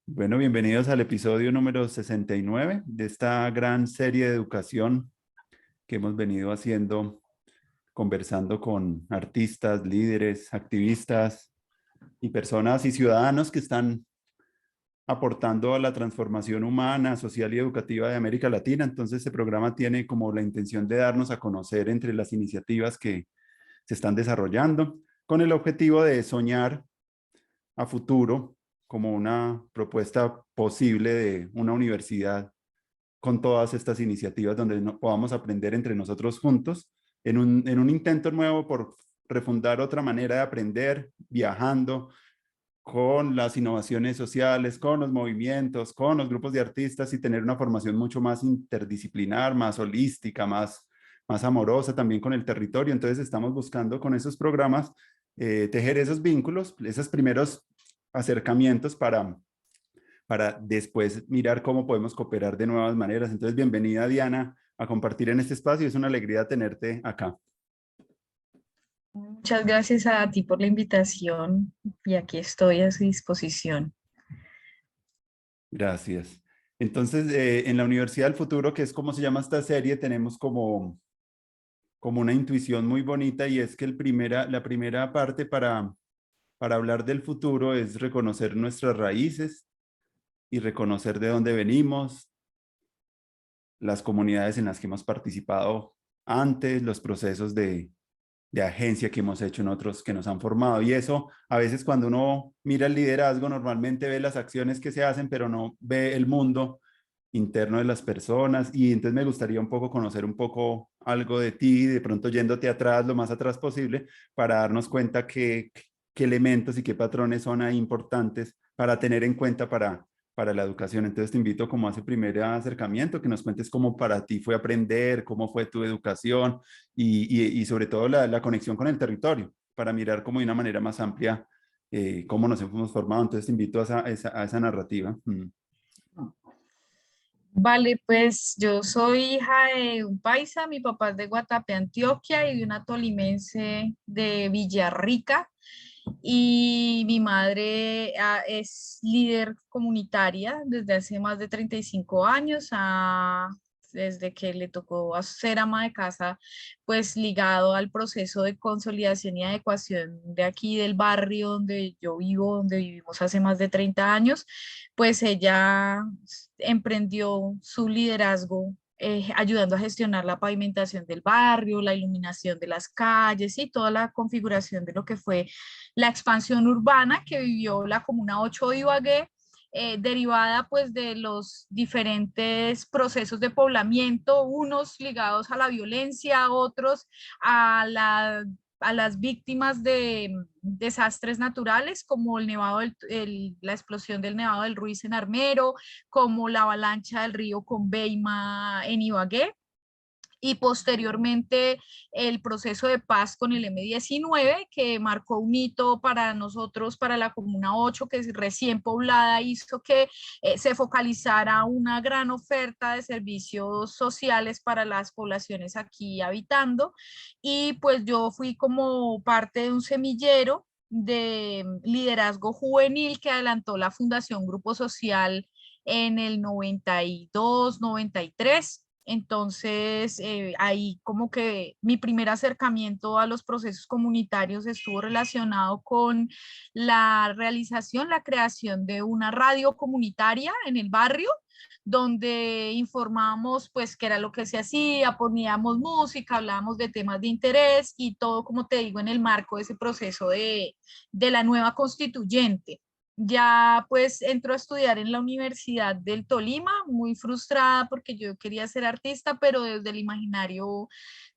Bueno, bienvenidos al episodio número 69 de esta gran serie de educación que hemos venido haciendo, conversando con artistas, líderes, activistas y personas y ciudadanos que están aportando a la transformación humana, social y educativa de América Latina. Entonces, este programa tiene como la intención de darnos a conocer entre las iniciativas que se están desarrollando con el objetivo de soñar a futuro como una propuesta posible de una universidad con todas estas iniciativas donde podamos aprender entre nosotros juntos en un intento nuevo por refundar otra manera de aprender, viajando con las innovaciones sociales, con los movimientos, con los grupos de artistas y tener una formación mucho más interdisciplinar, más holística, más amorosa también con el territorio. Entonces estamos buscando con esos programas tejer esos vínculos, esos primeros acercamientos para después mirar cómo podemos cooperar de nuevas maneras. Entonces, bienvenida Diana a compartir en este espacio. Es una alegría tenerte acá. Muchas gracias a ti por la invitación y aquí estoy a su disposición. Gracias. Entonces, en la Universidad del Futuro, que es como se llama esta serie, tenemos como una intuición muy bonita y es que la primera parte para hablar del futuro es reconocer nuestras raíces y reconocer de dónde venimos, las comunidades en las que hemos participado antes, los procesos de agencia que hemos hecho en otros que nos han formado. Y eso, a veces cuando uno mira el liderazgo, normalmente ve las acciones que se hacen, pero no ve el mundo interno de las personas. Y entonces me gustaría un poco conocer un poco algo de ti, de pronto yéndote atrás, lo más atrás posible, para darnos cuenta qué elementos y qué patrones son ahí importantes para tener en cuenta para la educación. Entonces te invito como a ese primer acercamiento, que nos cuentes cómo para ti fue aprender, cómo fue tu educación y sobre todo la conexión con el territorio, para mirar como de una manera más amplia cómo nos hemos formado. Entonces te invito a esa narrativa. Vale, pues yo soy hija de un paisa, mi papá es de Guatapé, Antioquia, y de una tolimense de Villarrica, y mi madre es líder comunitaria desde hace más de 35 años, desde que le tocó a ser ama de casa, pues ligado al proceso de consolidación y adecuación de aquí del barrio donde yo vivo, donde vivimos hace más de 30 años, pues ella emprendió su liderazgo ayudando a gestionar la pavimentación del barrio, la iluminación de las calles y toda la configuración de lo que fue la expansión urbana que vivió la Comuna 8 de Ibagué, derivada pues de los diferentes procesos de poblamiento, unos ligados a la violencia, otros a las víctimas de desastres naturales como el nevado la explosión del Nevado del Ruiz en Armero, como la avalancha del río Conveima en Ibagué, y posteriormente el proceso de paz con el M19, que marcó un hito para nosotros, para la Comuna 8, que es recién poblada, hizo que se focalizara una gran oferta de servicios sociales para las poblaciones aquí habitando. Y pues yo fui como parte de un semillero de liderazgo juvenil que adelantó la Fundación Grupo Social en el 92, 93. Entonces, ahí como que mi primer acercamiento a los procesos comunitarios estuvo relacionado con la realización, la creación de una radio comunitaria en el barrio, donde informábamos pues qué era lo que se hacía, poníamos música, hablábamos de temas de interés y todo, como te digo, en el marco de ese proceso de la nueva constituyente. Ya pues entro a estudiar en la Universidad del Tolima, muy frustrada porque yo quería ser artista, pero desde el imaginario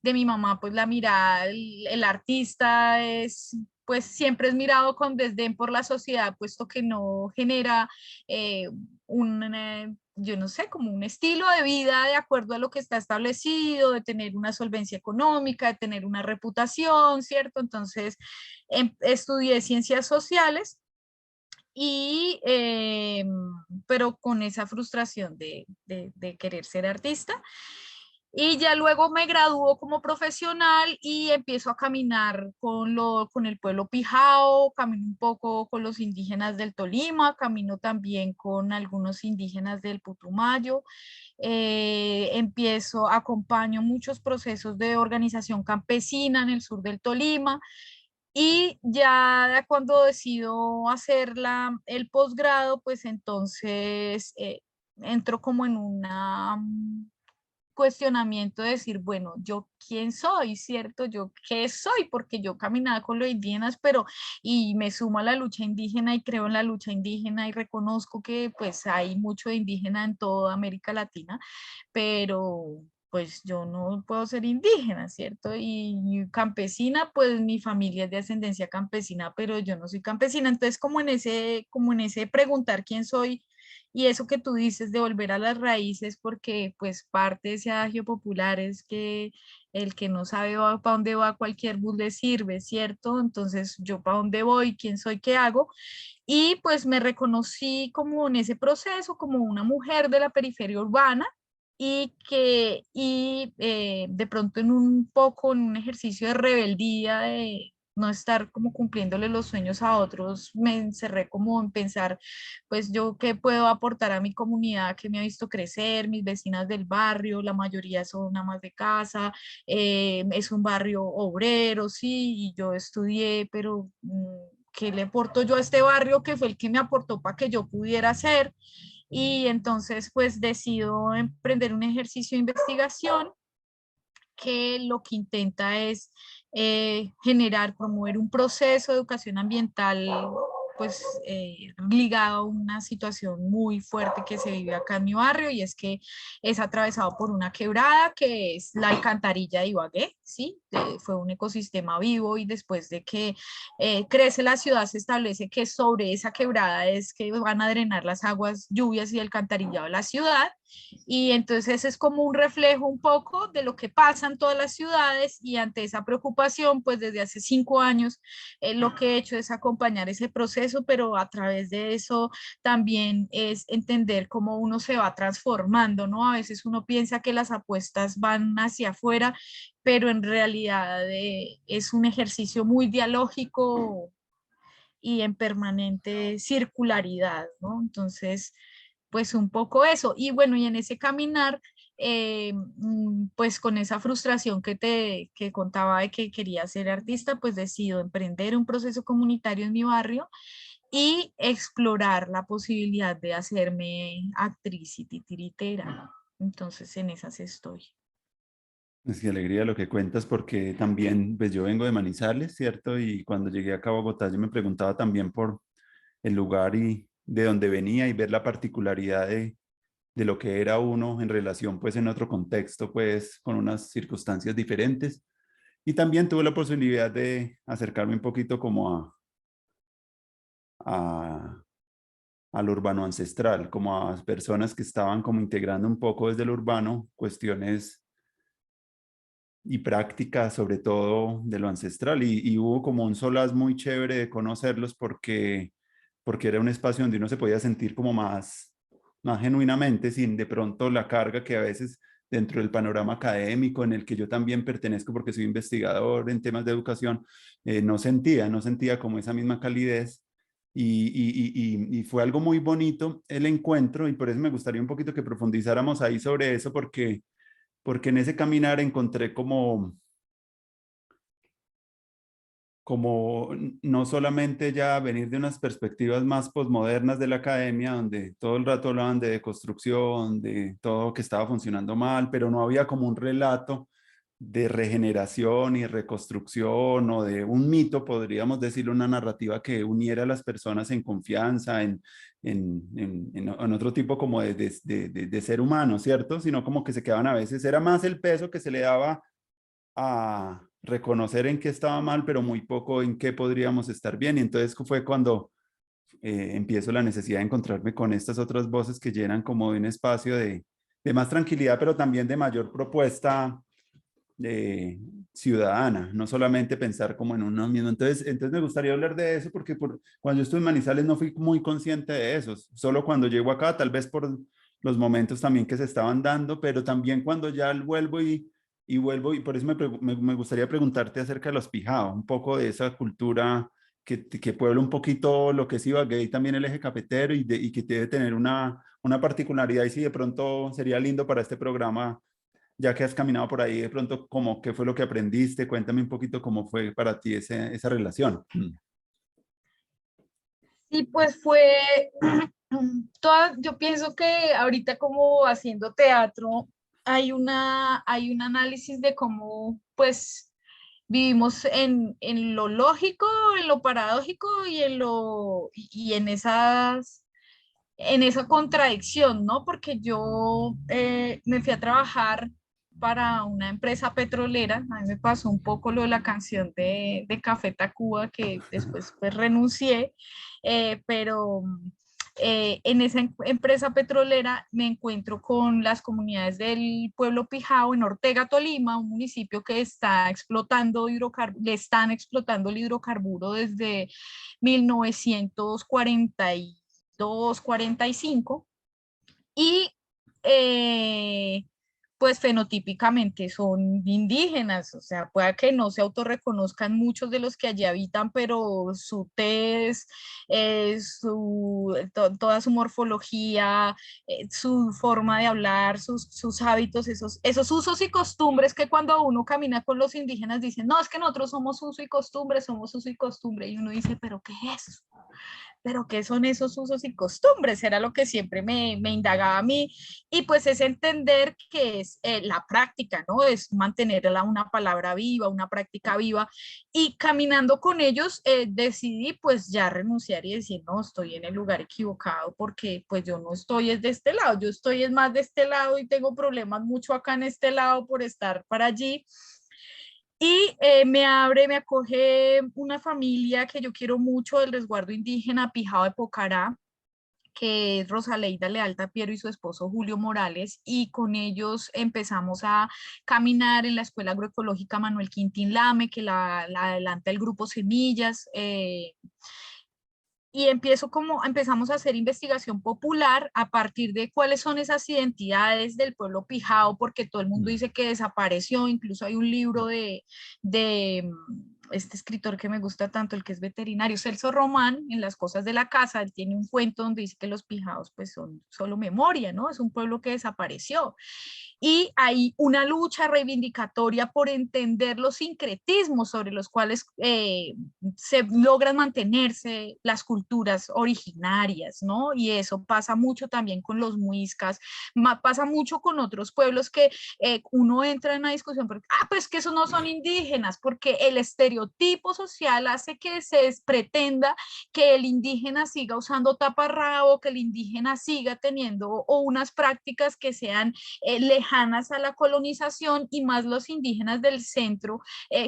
de mi mamá, pues la mirada, el artista es, pues siempre es mirado con desdén por la sociedad, puesto que no genera eh, yo no sé, como un estilo de vida de acuerdo a lo que está establecido, de tener una solvencia económica, de tener una reputación, ¿cierto? Entonces, estudié ciencias sociales y pero con esa frustración de querer ser artista. Y ya luego me graduó como profesional y empiezo a caminar con el pueblo Pijao, camino un poco con los indígenas del Tolima, camino también con algunos indígenas del Putumayo. Acompaño muchos procesos de organización campesina en el sur del Tolima. Y ya cuando decido hacer el posgrado, pues entonces entro como en una cuestionamiento de decir, bueno, ¿yo quién soy, cierto? ¿Yo qué soy? Porque yo caminaba con los indígenas, pero y me sumo a la lucha indígena y creo en la lucha indígena y reconozco que pues hay mucho de indígena en toda América Latina, pero pues yo no puedo ser indígena, ¿cierto? Y campesina, pues mi familia es de ascendencia campesina, pero yo no soy campesina. Entonces, como en ese preguntar quién soy y eso que tú dices de volver a las raíces, porque pues parte de ese adagio popular es que el que no sabe para dónde va, cualquier bus le sirve, ¿cierto? Entonces, yo para dónde voy, quién soy, qué hago. Y pues me reconocí como en ese proceso, como una mujer de la periferia urbana de pronto en un poco, en un ejercicio de rebeldía, de no estar como cumpliéndole los sueños a otros, me encerré como en pensar, pues yo qué puedo aportar a mi comunidad que me ha visto crecer, mis vecinas del barrio, la mayoría son amas de casa, es un barrio obrero, sí, y yo estudié, pero ¿qué le aporto yo a este barrio que fue el que me aportó para que yo pudiera ser? Y entonces pues decido emprender un ejercicio de investigación que lo que intenta es generar, promover un proceso de educación ambiental pues ligado a una situación muy fuerte que se vive acá en mi barrio y es que es atravesado por una quebrada que es la alcantarilla de Ibagué, ¿sí? Fue un ecosistema vivo y después de que crece la ciudad se establece que sobre esa quebrada es que van a drenar las aguas lluvias y alcantarillado de la ciudad y entonces es como un reflejo un poco de lo que pasa en todas las ciudades y ante esa preocupación, pues desde hace 5 años lo que he hecho es acompañar ese proceso, pero a través de eso también es entender cómo uno se va transformando, ¿no? A veces uno piensa que las apuestas van hacia afuera, pero en realidad es un ejercicio muy dialógico y en permanente circularidad, ¿no? Entonces, pues un poco eso. Y bueno, y en ese caminar, pues con esa frustración que contaba de que quería ser artista, pues decido emprender un proceso comunitario en mi barrio y explorar la posibilidad de hacerme actriz y titiritera. Entonces, en esas estoy. Es que alegría lo que cuentas porque también, pues yo vengo de Manizales, ¿cierto? Y cuando llegué acá a Bogotá, yo me preguntaba también por el lugar y de dónde venía y ver la particularidad de lo que era uno en relación, pues en otro contexto, pues con unas circunstancias diferentes. Y también tuve la posibilidad de acercarme un poquito como a, al urbano ancestral, como a personas que estaban como integrando un poco desde el urbano cuestiones y prácticas, sobre todo de lo ancestral. Y hubo como un solaz muy chévere de conocerlos porque era un espacio donde uno se podía sentir como más genuinamente, sin de pronto la carga que a veces dentro del panorama académico en el que yo también pertenezco porque soy investigador en temas de educación, no sentía como esa misma calidez. Y fue algo muy bonito el encuentro y por eso me gustaría un poquito que profundizáramos ahí sobre eso porque en ese caminar encontré como no solamente ya venir de unas perspectivas más posmodernas de la academia, donde todo el rato hablaban de deconstrucción, de todo que estaba funcionando mal, pero no había como un relato de regeneración y reconstrucción o de un mito, podríamos decir, una narrativa que uniera a las personas en confianza, en otro tipo como de ser humano, ¿cierto? Sino como que se quedaban a veces, era más el peso que se le daba a reconocer en qué estaba mal, pero muy poco en qué podríamos estar bien. Y entonces fue cuando empiezo la necesidad de encontrarme con estas otras voces que llenan como de un espacio de más tranquilidad, pero también de mayor propuesta ciudadana, no solamente pensar como en uno mismo. Entonces me gustaría hablar de eso porque cuando yo estuve en Manizales no fui muy consciente de eso, solo cuando llego acá, tal vez los momentos también que se estaban dando, pero también cuando ya vuelvo y por eso me gustaría preguntarte acerca de los Pijao, un poco de esa cultura que puebla un poquito lo que es Ibagué y también el eje cafetero y que debe tener una particularidad y si de pronto sería lindo para este programa, ya que has caminado por ahí, de pronto, como, ¿qué fue lo que aprendiste? Cuéntame un poquito cómo fue para ti esa relación. Y pues fue, yo pienso que ahorita como haciendo teatro hay un análisis de cómo pues vivimos en lo lógico, en lo paradójico y en esa contradicción, ¿no? Porque yo me fui a trabajar para una empresa petrolera, a mí me pasó un poco lo de la canción de Café Tacuba, que después pues renuncié, pero en esa empresa petrolera me encuentro con las comunidades del pueblo Pijao en Ortega, Tolima, un municipio que está explotando le están explotando el hidrocarburo desde 1942, 45 y eh, pues fenotípicamente son indígenas, o sea, pueda que no se autorreconozcan muchos de los que allí habitan, pero su tez, toda su morfología, su forma de hablar, sus hábitos, esos usos y costumbres que cuando uno camina con los indígenas dicen, no, es que nosotros somos uso y costumbre, somos uso y costumbre, y uno dice, pero ¿qué es eso? Pero ¿qué son esos usos y costumbres? Era lo que siempre me indagaba a mí. Y pues es entender que es la práctica, ¿no? Es mantener una palabra viva, una práctica viva. Y caminando con ellos decidí pues ya renunciar y decir, no, estoy en el lugar equivocado porque pues yo no estoy es de este lado, yo estoy es más de este lado y tengo problemas mucho acá en este lado por estar para allí. Y me acoge una familia que yo quiero mucho del resguardo indígena Pijao de Pocará, que es Rosaleida Leal Tapiero y su esposo Julio Morales, y con ellos empezamos a caminar en la Escuela Agroecológica Manuel Quintín Lame, que la adelanta el Grupo Semillas, y empezamos a hacer investigación popular a partir de cuáles son esas identidades del pueblo Pijao, porque todo el mundo dice que desapareció, incluso hay un libro de este escritor que me gusta tanto, el que es veterinario, Celso Román, en Las cosas de la casa, él tiene un cuento donde dice que los Pijaos pues son solo memoria, ¿no? Es un pueblo que desapareció. Y hay una lucha reivindicatoria por entender los sincretismos sobre los cuales se logran mantenerse las culturas originarias, ¿no? Y eso pasa mucho también con los muiscas, pasa mucho con otros pueblos que uno entra en una discusión, porque, pues que esos no son indígenas, porque el estereotipo social hace que se pretenda que el indígena siga usando taparrabo, que el indígena siga teniendo o unas prácticas que sean lejanas a la colonización y más los indígenas del centro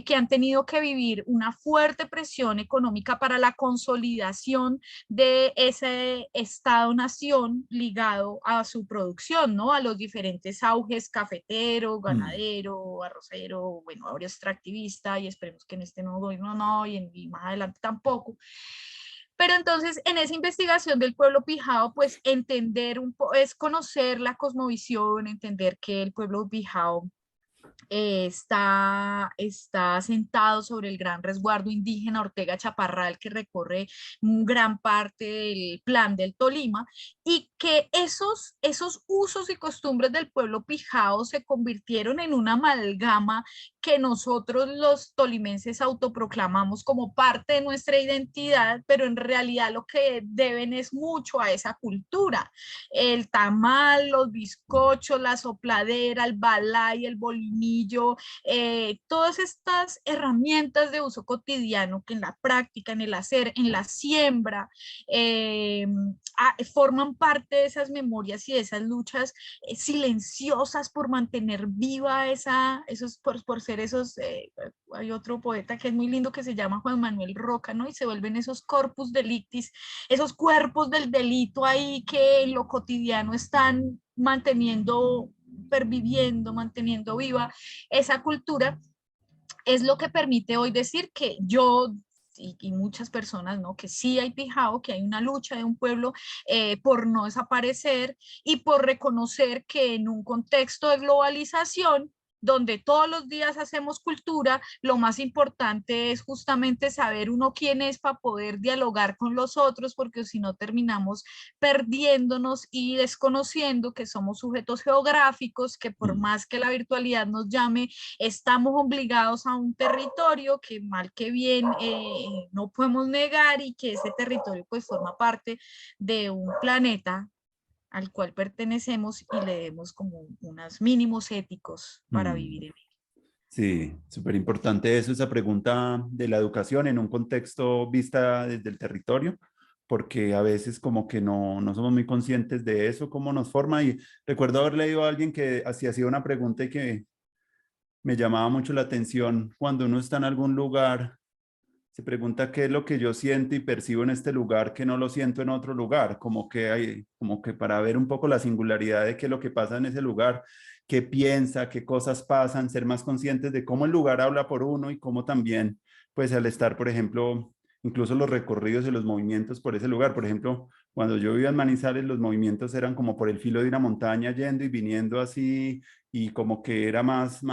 que han tenido que vivir una fuerte presión económica para la consolidación de ese Estado-nación ligado a su producción, ¿no? A los diferentes auges cafetero, ganadero, arrocero, bueno, ahora extractivista y esperemos que en este nuevo gobierno no y más adelante tampoco. Pero entonces, en esa investigación del pueblo Pijao, pues entender es conocer la cosmovisión, entender que el pueblo Pijao está sentado sobre el gran resguardo indígena Ortega Chaparral que recorre gran parte del plan del Tolima y que esos usos y costumbres del pueblo Pijao se convirtieron en una amalgama que nosotros los tolimenses autoproclamamos como parte de nuestra identidad, pero en realidad lo que deben es mucho a esa cultura. El tamal, los bizcochos, la sopladera, el balay, el bolinillo, todas estas herramientas de uso cotidiano que en la práctica, en el hacer, en la siembra, forman parte de esas memorias y de esas luchas silenciosas por mantener viva por ser esos, hay otro poeta que es muy lindo que se llama Juan Manuel Roca, ¿no? Y se vuelven esos corpus delictis, esos cuerpos del delito ahí que en lo cotidiano están manteniendo, perviviendo, manteniendo viva esa cultura, es lo que permite hoy decir que yo y muchas personas, ¿no? Que sí hay pijao, que hay una lucha de un pueblo por no desaparecer y por reconocer que en un contexto de globalización, donde todos los días hacemos cultura, lo más importante es justamente saber uno quién es para poder dialogar con los otros, porque si no terminamos perdiéndonos y desconociendo que somos sujetos geográficos, que por Mm. más que la virtualidad nos llame, estamos obligados a un territorio que mal que bien no podemos negar y que ese territorio pues forma parte de un planeta al cual pertenecemos y le demos como unos mínimos éticos para Mm. vivir en él. Sí, súper importante eso, esa pregunta de la educación en un contexto vista desde el territorio, porque a veces como que no somos muy conscientes de eso, cómo nos forma. Y recuerdo haber leído a alguien que hacía una pregunta y que me llamaba mucho la atención. Cuando uno está en algún lugar, se pregunta qué es lo que yo siento y percibo en este lugar que no lo siento en otro lugar, como que para ver un poco la singularidad de qué es lo que pasa en ese lugar, qué piensa, qué cosas pasan, ser más conscientes de cómo el lugar habla por uno y cómo también, pues al estar, por ejemplo, incluso los recorridos y los movimientos por ese lugar. Por ejemplo, cuando yo vivía en Manizales, los movimientos eran como por el filo de una montaña yendo y viniendo así, y como que era más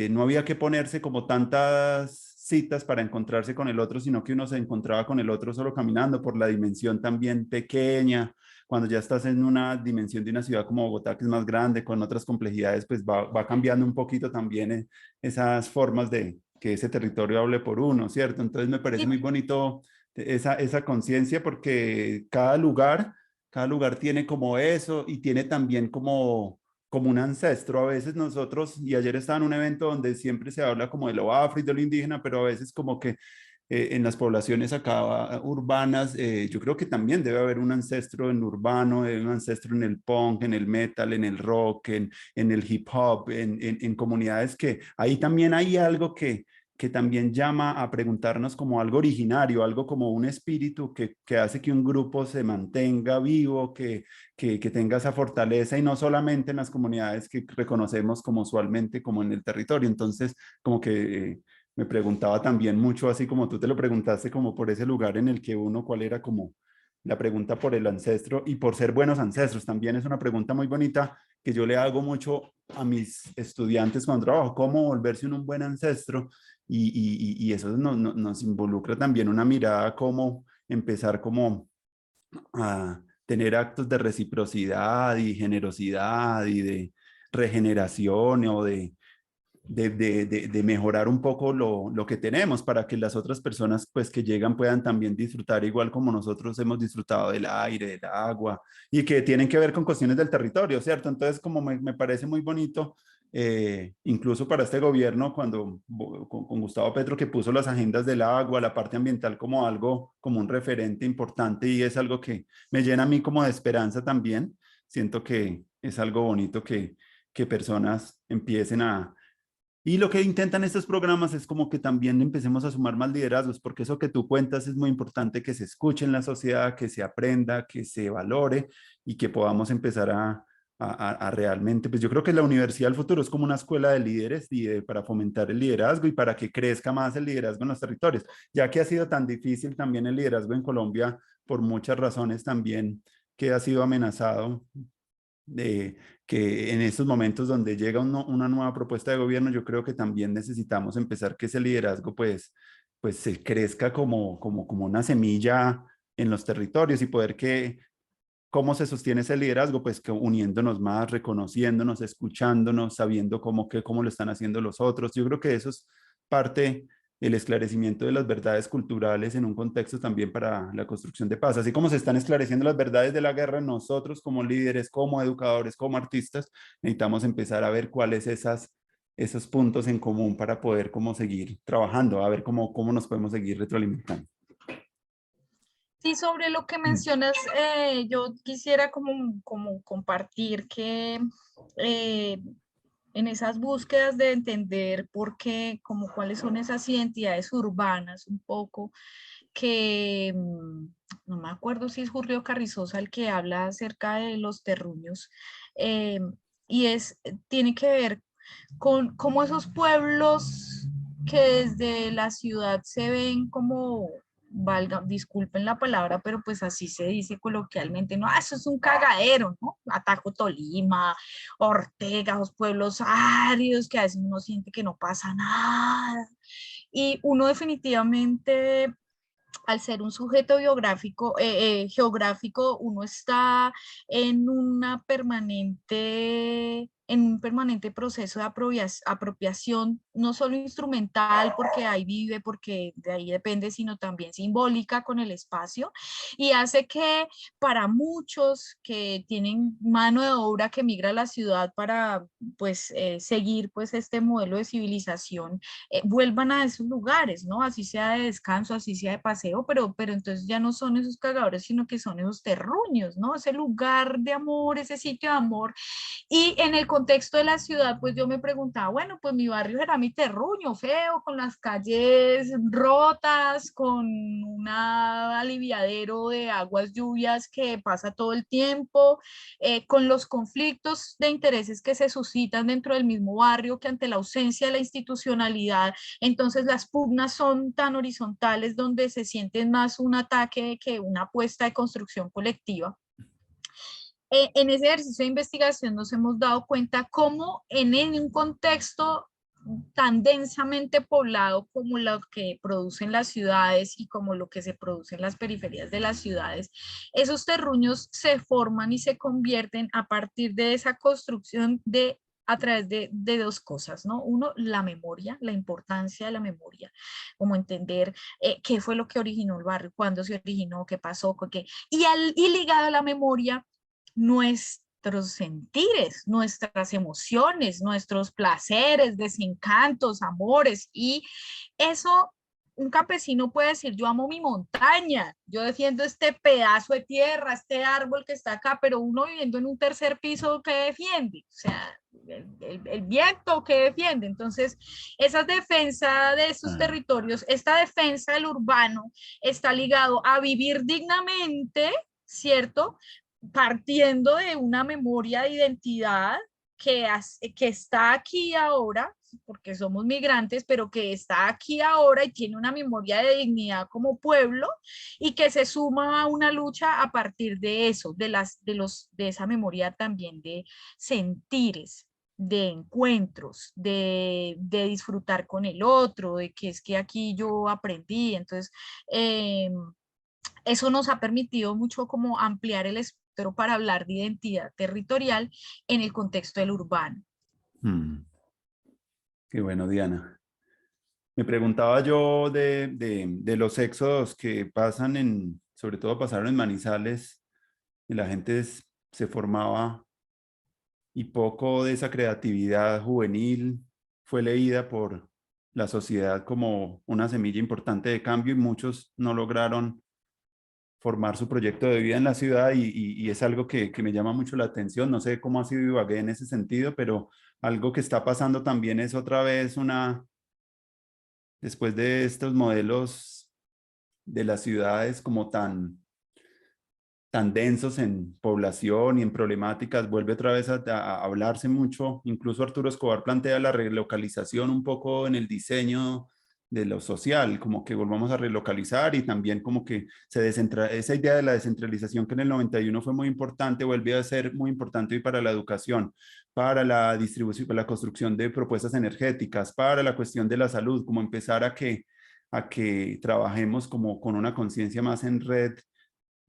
no había que ponerse como tantas citas para encontrarse con el otro, sino que uno se encontraba con el otro solo caminando por la dimensión también pequeña. Cuando ya estás en una dimensión de una ciudad como Bogotá, que es más grande, con otras complejidades, pues va cambiando un poquito también esas formas de que ese territorio hable por uno, ¿cierto? Entonces me parece Sí, muy bonito esa conciencia porque cada lugar tiene como eso y tiene también como un ancestro. A veces nosotros, y ayer estaba en un evento donde siempre se habla como de lo afro y de lo indígena, pero a veces como que en las poblaciones acá urbanas, yo creo que también debe haber un ancestro en urbano, un ancestro en el punk, en el metal, en el rock, en el hip hop, en comunidades que ahí también hay algo que también llama a preguntarnos como algo originario, algo como un espíritu que hace que un grupo se mantenga vivo, que tenga esa fortaleza y no solamente en las comunidades que reconocemos como usualmente como en el territorio. Entonces, como que me preguntaba también mucho, así como tú te lo preguntaste, como por ese lugar en el que uno, cuál era como la pregunta por el ancestro y por ser buenos ancestros. También es una pregunta muy bonita que yo le hago mucho a mis estudiantes cuando trabajo, cómo volverse un buen ancestro y eso nos involucra también una mirada, cómo empezar como a tener actos de reciprocidad y generosidad y de regeneración o de mejorar un poco lo que tenemos para que las otras personas pues que llegan puedan también disfrutar igual como nosotros hemos disfrutado del aire, del agua y que tienen que ver con cuestiones del territorio, ¿cierto? Entonces como me parece muy bonito, incluso para este gobierno, cuando con Gustavo Petro que puso las agendas del agua, la parte ambiental como algo, como un referente importante y es algo que me llena a mí como de esperanza también. Siento que es algo bonito que personas empiecen a y lo que intentan estos programas es como que también empecemos a sumar más liderazgos, porque eso que tú cuentas es muy importante que se escuche en la sociedad, que se aprenda, que se valore y que podamos empezar a realmente, pues yo creo que la Universidad del Futuro es como una escuela de líderes para fomentar el liderazgo y para que crezca más el liderazgo en los territorios, ya que ha sido tan difícil también el liderazgo en Colombia por muchas razones también que ha sido amenazado de que en estos momentos donde llega una nueva propuesta de gobierno, yo creo que también necesitamos empezar que ese liderazgo pues se crezca como una semilla en los territorios y poder que, ¿cómo se sostiene ese liderazgo? Pues que uniéndonos más, reconociéndonos, escuchándonos, sabiendo cómo lo están haciendo los otros. Yo creo que eso es parte el esclarecimiento de las verdades culturales en un contexto también para la construcción de paz. Así como se están esclareciendo las verdades de la guerra, nosotros como líderes, como educadores, como artistas, necesitamos empezar a ver cuáles esos puntos en común para poder cómo seguir trabajando, a ver cómo nos podemos seguir retroalimentando. sí, sobre lo que mencionas, yo quisiera como compartir que eh, en esas búsquedas de entender por qué, como cuáles son esas identidades urbanas un poco, que no me acuerdo si es Julio Carrizosa el que habla acerca de los terruños, eh, y tiene que ver con cómo esos pueblos que desde la ciudad se ven como, valga, disculpen la palabra, pero pues así se dice coloquialmente, no, eso es un cagadero, ¿no? Atajo Tolima, Ortega, los pueblos áridos, que a veces uno siente que no pasa nada. Y uno definitivamente, al ser un sujeto biográfico, geográfico, uno está en un permanente proceso de apropiación, no solo instrumental, porque ahí vive, porque de ahí depende, sino también simbólica con el espacio, y hace que para muchos que tienen mano de obra que migra a la ciudad para pues seguir pues este modelo de civilización, vuelvan a esos lugares, ¿no? Así sea de descanso, así sea de paseo, pero entonces ya no son esos cagadores, sino que son esos terruños, ¿no? Ese lugar de amor, ese sitio de amor. Y en el contexto de la ciudad, pues yo me preguntaba, bueno, pues mi barrio era mi terruño, feo, con las calles rotas, con un aliviadero de aguas lluvias que pasa todo el tiempo, con los conflictos de intereses que se suscitan dentro del mismo barrio, que ante la ausencia de la institucionalidad, entonces las pugnas son tan horizontales donde se sienten más un ataque que una apuesta de construcción colectiva. En ese ejercicio de investigación nos hemos dado cuenta cómo en un contexto tan densamente poblado como lo que producen las ciudades y como lo que se produce en las periferias de las ciudades, esos terruños se forman y se convierten a partir de esa construcción de a través de dos cosas, ¿no? Uno, la memoria, la importancia de la memoria, como entender qué fue lo que originó el barrio, cuándo se originó, qué pasó, qué, y ligado a la memoria, nuestros sentires, nuestras emociones, nuestros placeres, desencantos, amores. Y eso, un campesino puede decir, yo amo mi montaña, yo defiendo este pedazo de tierra, este árbol que está acá, pero uno viviendo en un tercer piso, ¿qué defiende? O sea, el viento que defiende. Entonces, esa defensa de esos Ah, territorios, esta defensa del urbano está ligado a vivir dignamente, ¿cierto? Partiendo de una memoria de identidad que está aquí ahora, porque somos migrantes, pero que está aquí ahora y tiene una memoria de dignidad como pueblo y que se suma a una lucha a partir de eso, de esa memoria también de sentires, de encuentros, de disfrutar con el otro, de que es que aquí yo aprendí. Entonces, eso nos ha permitido mucho como ampliar el espectro para hablar de identidad territorial en el contexto del urbano. mm, qué bueno, Diana. Me preguntaba yo de los éxodos que pasan sobre todo pasaron en Manizales, y la gente se formaba y poco de esa creatividad juvenil fue leída por la sociedad como una semilla importante de cambio y muchos no lograron formar su proyecto de vida en la ciudad y es algo que me llama mucho la atención. No sé cómo ha sido Ibagué en ese sentido, pero algo que está pasando también es otra vez después de estos modelos de las ciudades como tan densos en población y en problemáticas, vuelve otra vez a hablarse mucho. Incluso Arturo Escobar plantea la relocalización un poco en el diseño de lo social, como que volvamos a relocalizar y también como que esa idea de la descentralización que en el 91 fue muy importante, vuelve a ser muy importante hoy para la educación, para la distribución, para la construcción de propuestas energéticas, para la cuestión de la salud, como empezar a que trabajemos como con una conciencia más en red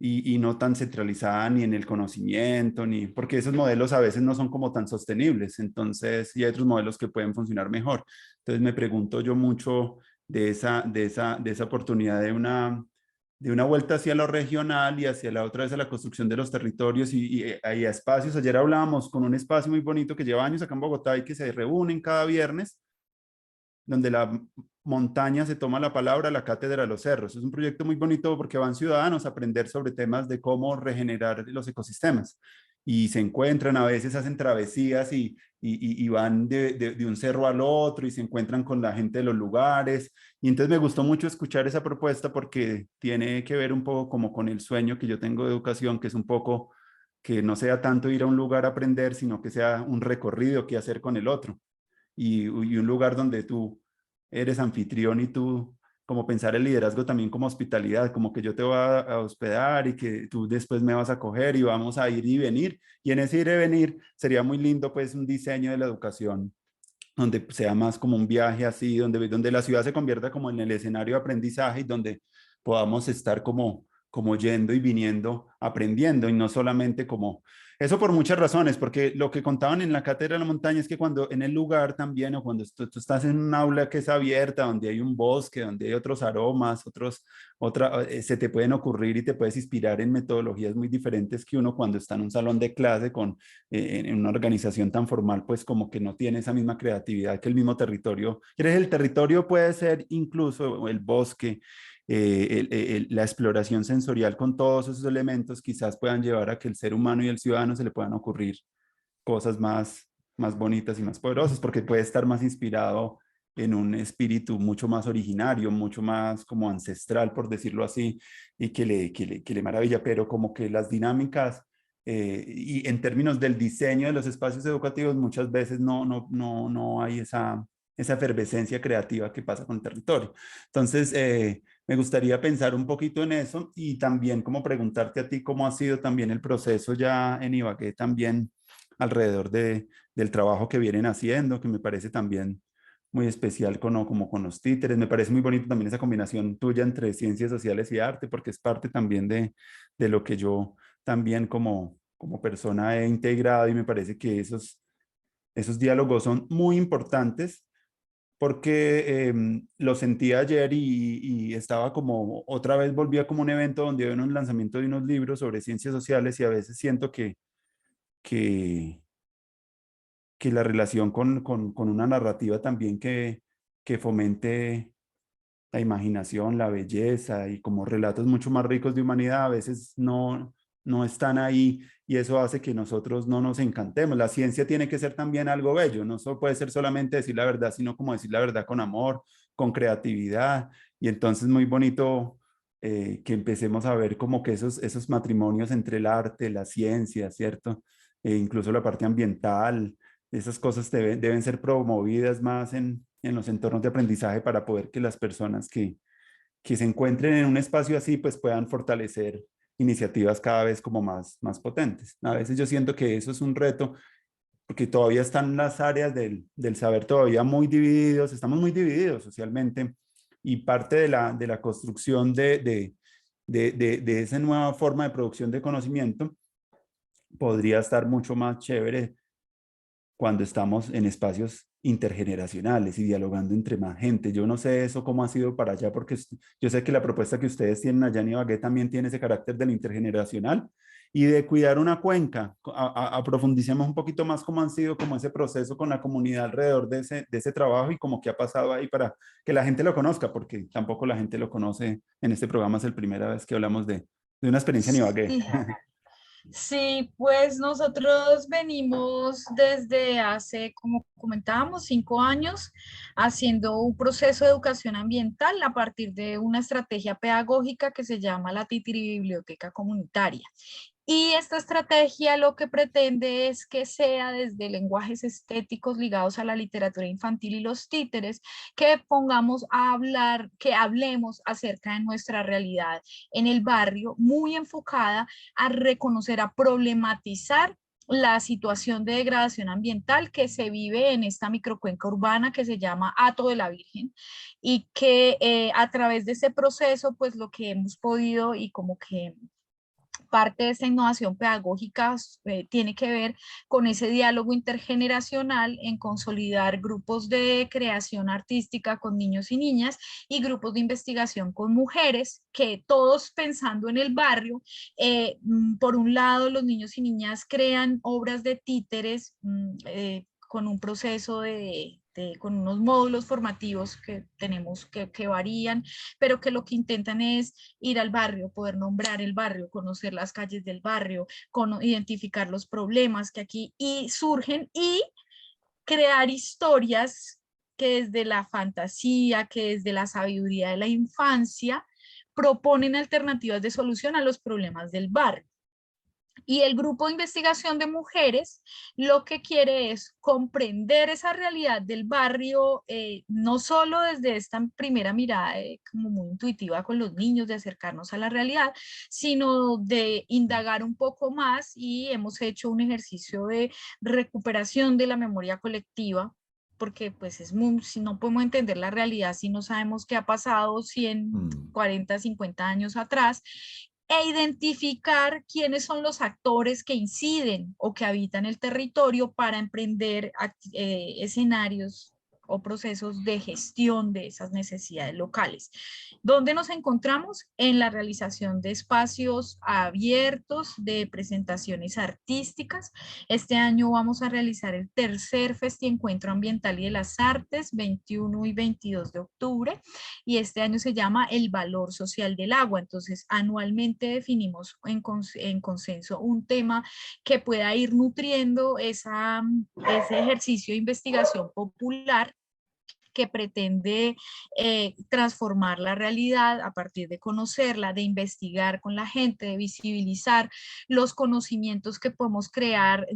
y no tan centralizada ni en el conocimiento, ni porque esos modelos a veces no son como tan sostenibles, entonces, y hay otros modelos que pueden funcionar mejor. Entonces me pregunto yo mucho de esa oportunidad de una vuelta hacia lo regional y hacia la otra vez a la construcción de los territorios y a espacios. Ayer hablábamos con un espacio muy bonito que lleva años acá en Bogotá y que se reúnen cada viernes donde la montaña se toma la palabra, la cátedra de los cerros. Es un proyecto muy bonito porque van ciudadanos a aprender sobre temas de cómo regenerar los ecosistemas. Y se encuentran, a veces hacen travesías y van de un cerro al otro y se encuentran con la gente de los lugares. Y entonces me gustó mucho escuchar esa propuesta porque tiene que ver un poco como con el sueño que yo tengo de educación, que es un poco que no sea tanto ir a un lugar a aprender, sino que sea un recorrido que hacer con el otro y un lugar donde tú eres anfitrión y tú como pensar el liderazgo también como hospitalidad, como que yo te voy a hospedar y que tú después me vas a coger y vamos a ir y venir. Y en ese ir y venir sería muy lindo pues un diseño de la educación donde sea más como un viaje así, donde la ciudad se convierta como en el escenario de aprendizaje y donde podamos estar como yendo y viniendo, aprendiendo y no solamente como... Eso por muchas razones, porque lo que contaban en la cátedra de la montaña es que cuando en el lugar también, o cuando tú estás en un aula que es abierta, donde hay un bosque, donde hay otros aromas, se te pueden ocurrir y te puedes inspirar en metodologías muy diferentes que uno cuando está en un salón de clase con en una organización tan formal, pues como que no tiene esa misma creatividad que el mismo territorio. El territorio puede ser incluso el bosque, la exploración sensorial con todos esos elementos quizás puedan llevar a que el ser humano y el ciudadano se le puedan ocurrir cosas más bonitas y más poderosas, porque puede estar más inspirado en un espíritu mucho más originario, mucho más como ancestral, por decirlo así, y que le maravilla, pero como que las dinámicas y en términos del diseño de los espacios educativos muchas veces no hay esa efervescencia creativa que pasa con el territorio. Entonces, me gustaría pensar un poquito en eso y también como preguntarte a ti cómo ha sido también el proceso ya en Ibagué también alrededor del trabajo que vienen haciendo, que me parece también muy especial como con los títeres. Me parece muy bonito también esa combinación tuya entre ciencias sociales y arte, porque es parte también de lo que yo también como persona he integrado y me parece que esos diálogos son muy importantes porque lo sentí ayer y estaba como, otra vez volvía como un evento donde había un lanzamiento de unos libros sobre ciencias sociales y a veces siento que, que la relación con una narrativa también que fomente la imaginación, la belleza y como relatos mucho más ricos de humanidad a veces no están ahí y eso hace que nosotros no nos encantemos. La ciencia tiene que ser también algo bello, no solo puede ser solamente decir la verdad, sino como decir la verdad con amor, con creatividad y entonces muy bonito que empecemos a ver como que esos matrimonios entre el arte, la ciencia, ¿cierto? Incluso la parte ambiental, esas cosas deben ser promovidas más en los entornos de aprendizaje para poder que las personas que se encuentren en un espacio así pues puedan fortalecer iniciativas cada vez como más potentes. A veces yo siento que eso es un reto porque todavía están las áreas del saber todavía muy divididos, estamos muy divididos socialmente y parte de la construcción de esa nueva forma de producción de conocimiento podría estar mucho más chévere cuando estamos en espacios intergeneracionales y dialogando entre más gente. Yo no sé eso cómo ha sido para allá, porque yo sé que la propuesta que ustedes tienen allá en Ibagué también tiene ese carácter del intergeneracional y de cuidar una cuenca. Profundicemos un poquito más cómo han sido como ese proceso con la comunidad alrededor de ese trabajo y cómo qué ha pasado ahí para que la gente lo conozca, porque tampoco la gente lo conoce en este programa, es la primera vez que hablamos de una experiencia en Ibagué. Sí. Sí, pues nosotros venimos desde hace, como comentábamos, 5 años haciendo un proceso de educación ambiental a partir de una estrategia pedagógica que se llama la Titiri Biblioteca Comunitaria. Y esta estrategia lo que pretende es que sea desde lenguajes estéticos ligados a la literatura infantil y los títeres, que pongamos a hablar, que hablemos acerca de nuestra realidad en el barrio, muy enfocada a reconocer, a problematizar la situación de degradación ambiental que se vive en esta microcuenca urbana que se llama Hato de la Virgen y que a través de ese proceso, pues lo que hemos podido y como que parte de esta innovación pedagógica tiene que ver con ese diálogo intergeneracional en consolidar grupos de creación artística con niños y niñas y grupos de investigación con mujeres, que todos pensando en el barrio, por un lado los niños y niñas crean obras de títeres con un proceso con unos módulos formativos que tenemos que varían, pero que lo que intentan es ir al barrio, poder nombrar el barrio, conocer las calles del barrio, identificar los problemas que aquí y surgen y crear historias que desde la fantasía, que desde la sabiduría de la infancia, proponen alternativas de solución a los problemas del barrio. Y el grupo de investigación de mujeres lo que quiere es comprender esa realidad del barrio, no solo desde esta primera mirada como muy intuitiva con los niños, de acercarnos a la realidad, sino de indagar un poco más, y hemos hecho un ejercicio de recuperación de la memoria colectiva, porque pues es muy, si no podemos entender la realidad si no sabemos qué ha pasado 100, 40, 50 años atrás, e identificar quiénes son los actores que inciden o que habitan el territorio para emprender escenarios o procesos de gestión de esas necesidades locales. ¿Dónde nos encontramos? En la realización de espacios abiertos de presentaciones artísticas. Este año vamos a realizar el tercer Festiencuentro Ambiental y de las Artes, 21 y 22 de octubre, y este año se llama El Valor Social del Agua. Entonces, anualmente definimos en consenso un tema que pueda ir nutriendo ese ejercicio de investigación popular que pretende transformar la realidad a partir de conocerla, de investigar con la gente, de visibilizar los conocimientos que podemos crear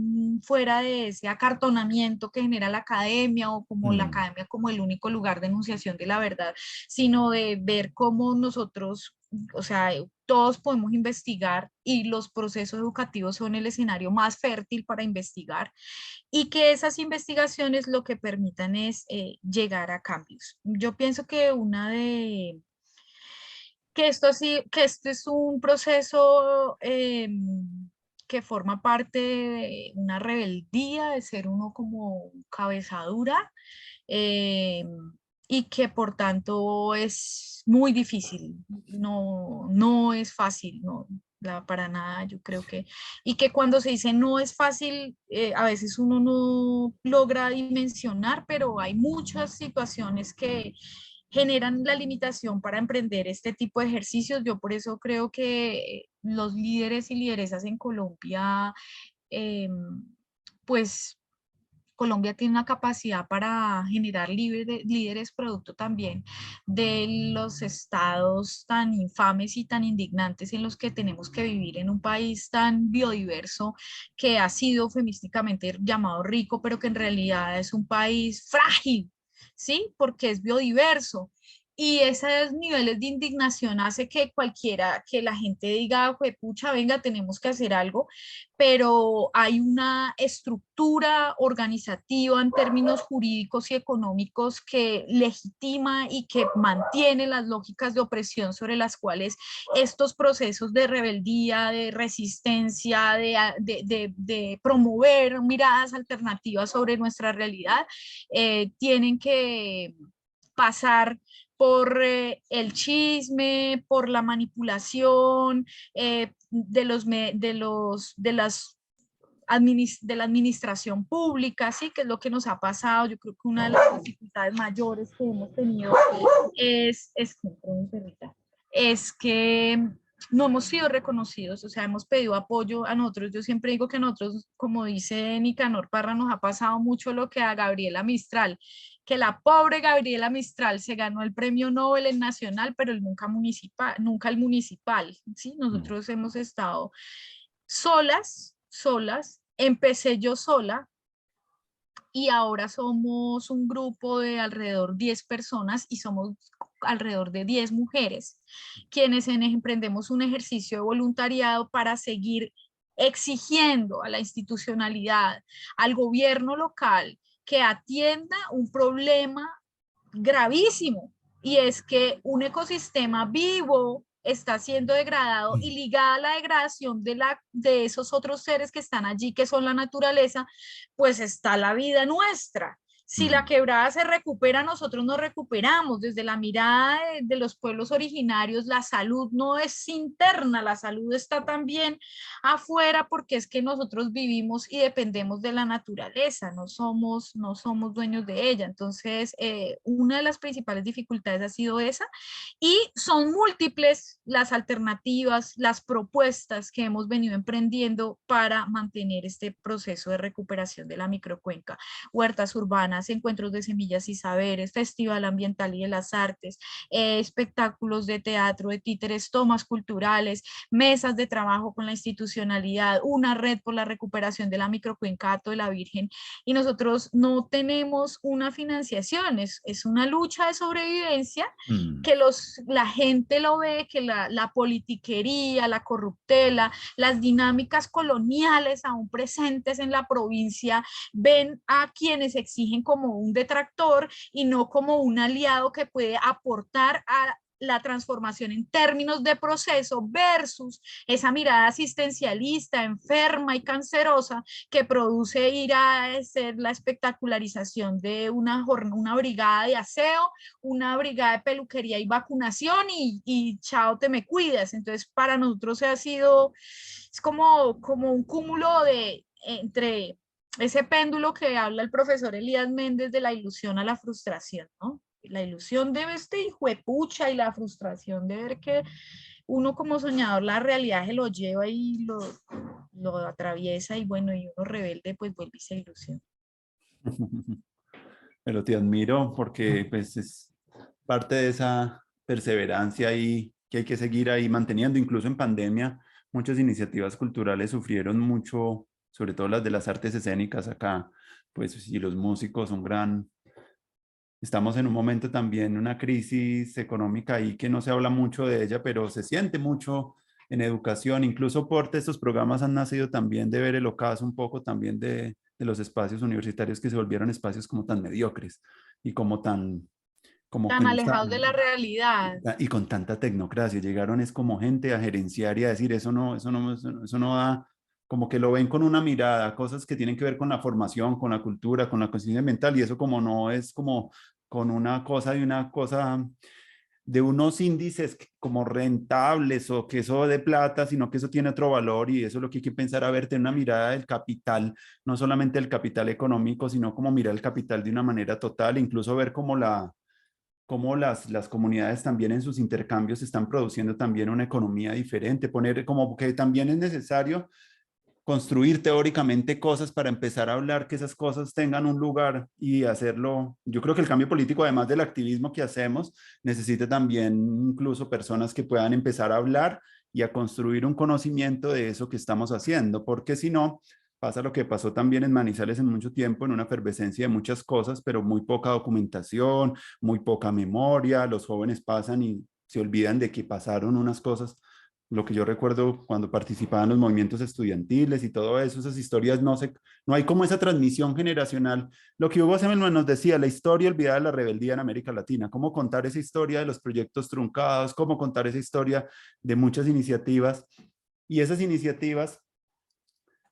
fuera de ese acartonamiento que genera la academia, o como la academia como el único lugar de enunciación de la verdad, sino de ver cómo nosotros, o sea, todos podemos investigar, y los procesos educativos son el escenario más fértil para investigar, y que esas investigaciones lo que permitan es llegar a cambios. Yo pienso que que esto es un proceso que forma parte de una rebeldía, de ser uno como cabezadura, eh, y que por tanto es muy difícil, no es fácil, no, para nada, yo creo que, y que cuando se dice no es fácil, a veces uno no logra dimensionar, pero hay muchas situaciones que generan la limitación para emprender este tipo de ejercicios. Yo por eso creo que los líderes y lideresas en Colombia, eh, pues Colombia tiene una capacidad para generar líderes producto también de los estados tan infames y tan indignantes en los que tenemos que vivir en un país tan biodiverso, que ha sido eufemísticamente llamado rico, pero que en realidad es un país frágil, ¿sí? Porque es biodiverso. Y esos niveles de indignación hace que cualquiera, que la gente diga, pucha, venga, tenemos que hacer algo, pero hay una estructura organizativa en términos jurídicos y económicos que legitima y que mantiene las lógicas de opresión sobre las cuales estos procesos de rebeldía, de resistencia, de promover miradas alternativas sobre nuestra realidad, tienen que pasar por el chisme, por la manipulación de la administración pública, ¿sí? Que es lo que nos ha pasado. Yo creo que una de las dificultades mayores que hemos tenido es que no hemos sido reconocidos, o sea, hemos pedido apoyo a nosotros. Yo siempre digo que a nosotros, como dice Nicanor Parra, nos ha pasado mucho lo que a Gabriela Mistral, que la pobre Gabriela Mistral se ganó el premio Nobel en nacional, pero nunca el municipal, ¿sí? Nosotros hemos estado solas, empecé yo sola, y ahora somos un grupo de alrededor 10 personas, y somos alrededor de 10 mujeres, quienes emprendemos un ejercicio de voluntariado para seguir exigiendo a la institucionalidad, al gobierno local, que atienda un problema gravísimo, y es que un ecosistema vivo está siendo degradado, y ligada a la degradación de esos otros seres que están allí, que son la naturaleza, pues está la vida nuestra. Si la quebrada se recupera, nosotros nos recuperamos. Desde la mirada de los pueblos originarios, la salud no es interna, la salud está también afuera, porque es que nosotros vivimos y dependemos de la naturaleza, no somos dueños de ella. Entonces, una de las principales dificultades ha sido esa, y son múltiples las alternativas, las propuestas que hemos venido emprendiendo para mantener este proceso de recuperación de la microcuenca. Huertas urbanas, semanas, encuentros de semillas y saberes, Festival Ambiental y de las Artes, espectáculos de teatro, de títeres, tomas culturales, mesas de trabajo con la institucionalidad, una red por la recuperación de la microcuenca Hato de la Virgen, y nosotros no tenemos una financiación, es una lucha de sobrevivencia Mm. que la gente lo ve, que la politiquería, la corruptela, las dinámicas coloniales aún presentes en la provincia ven a quienes exigen como un detractor y no como un aliado que puede aportar a la transformación en términos de proceso versus esa mirada asistencialista, enferma y cancerosa que produce ir a ser la espectacularización de una brigada de aseo, una brigada de peluquería y vacunación y chao, te me cuidas. Entonces, para nosotros ha sido, es como un cúmulo de entre ese péndulo que habla el profesor Elías Méndez de la ilusión a la frustración, ¿no? La ilusión de este hijo de pucha y la frustración de ver que uno como soñador la realidad se lo lleva y lo atraviesa y bueno, y uno rebelde pues vuelve y se ilusiona. Pero te admiro porque pues es parte de esa perseverancia ahí que hay que seguir ahí manteniendo. Incluso en pandemia, muchas iniciativas culturales sufrieron mucho, sobre todo las de las artes escénicas acá, pues y los músicos, un gran... Estamos en un momento también, una crisis económica ahí que no se habla mucho de ella, pero se siente mucho en educación. Incluso por estos programas han nacido también de ver el ocaso un poco también de los espacios universitarios que se volvieron espacios como tan mediocres y como tan, como que Tan no está, alejados de la realidad. y con tanta tecnocracia. Llegaron es como gente a gerenciar y a decir, eso no da, como que lo ven con una mirada, cosas que tienen que ver con la formación, con la cultura, con la conciencia ambiental, y eso como no es como con una cosa de unos índices como rentables o que eso de plata, sino que eso tiene otro valor y eso es lo que hay que pensar, a ver, tener una mirada del capital, no solamente el capital económico, sino como mirar el capital de una manera total, incluso ver cómo las comunidades también en sus intercambios están produciendo también una economía diferente, poner como que también es necesario construir teóricamente cosas para empezar a hablar que esas cosas tengan un lugar y hacerlo. Yo creo que el cambio político, además del activismo que hacemos, necesita también incluso personas que puedan empezar a hablar y a construir un conocimiento de eso que estamos haciendo, porque si no, pasa lo que pasó también en Manizales en mucho tiempo, en una efervescencia de muchas cosas, pero muy poca documentación, muy poca memoria, los jóvenes pasan y se olvidan de que pasaron unas cosas. Lo que yo recuerdo cuando participaba en los movimientos estudiantiles y todo eso, esas historias no hay como esa transmisión generacional. Lo que Hugo Semelman nos decía, la historia olvidada de la rebeldía en América Latina, cómo contar esa historia de los proyectos truncados, cómo contar esa historia de muchas iniciativas. Y esas iniciativas,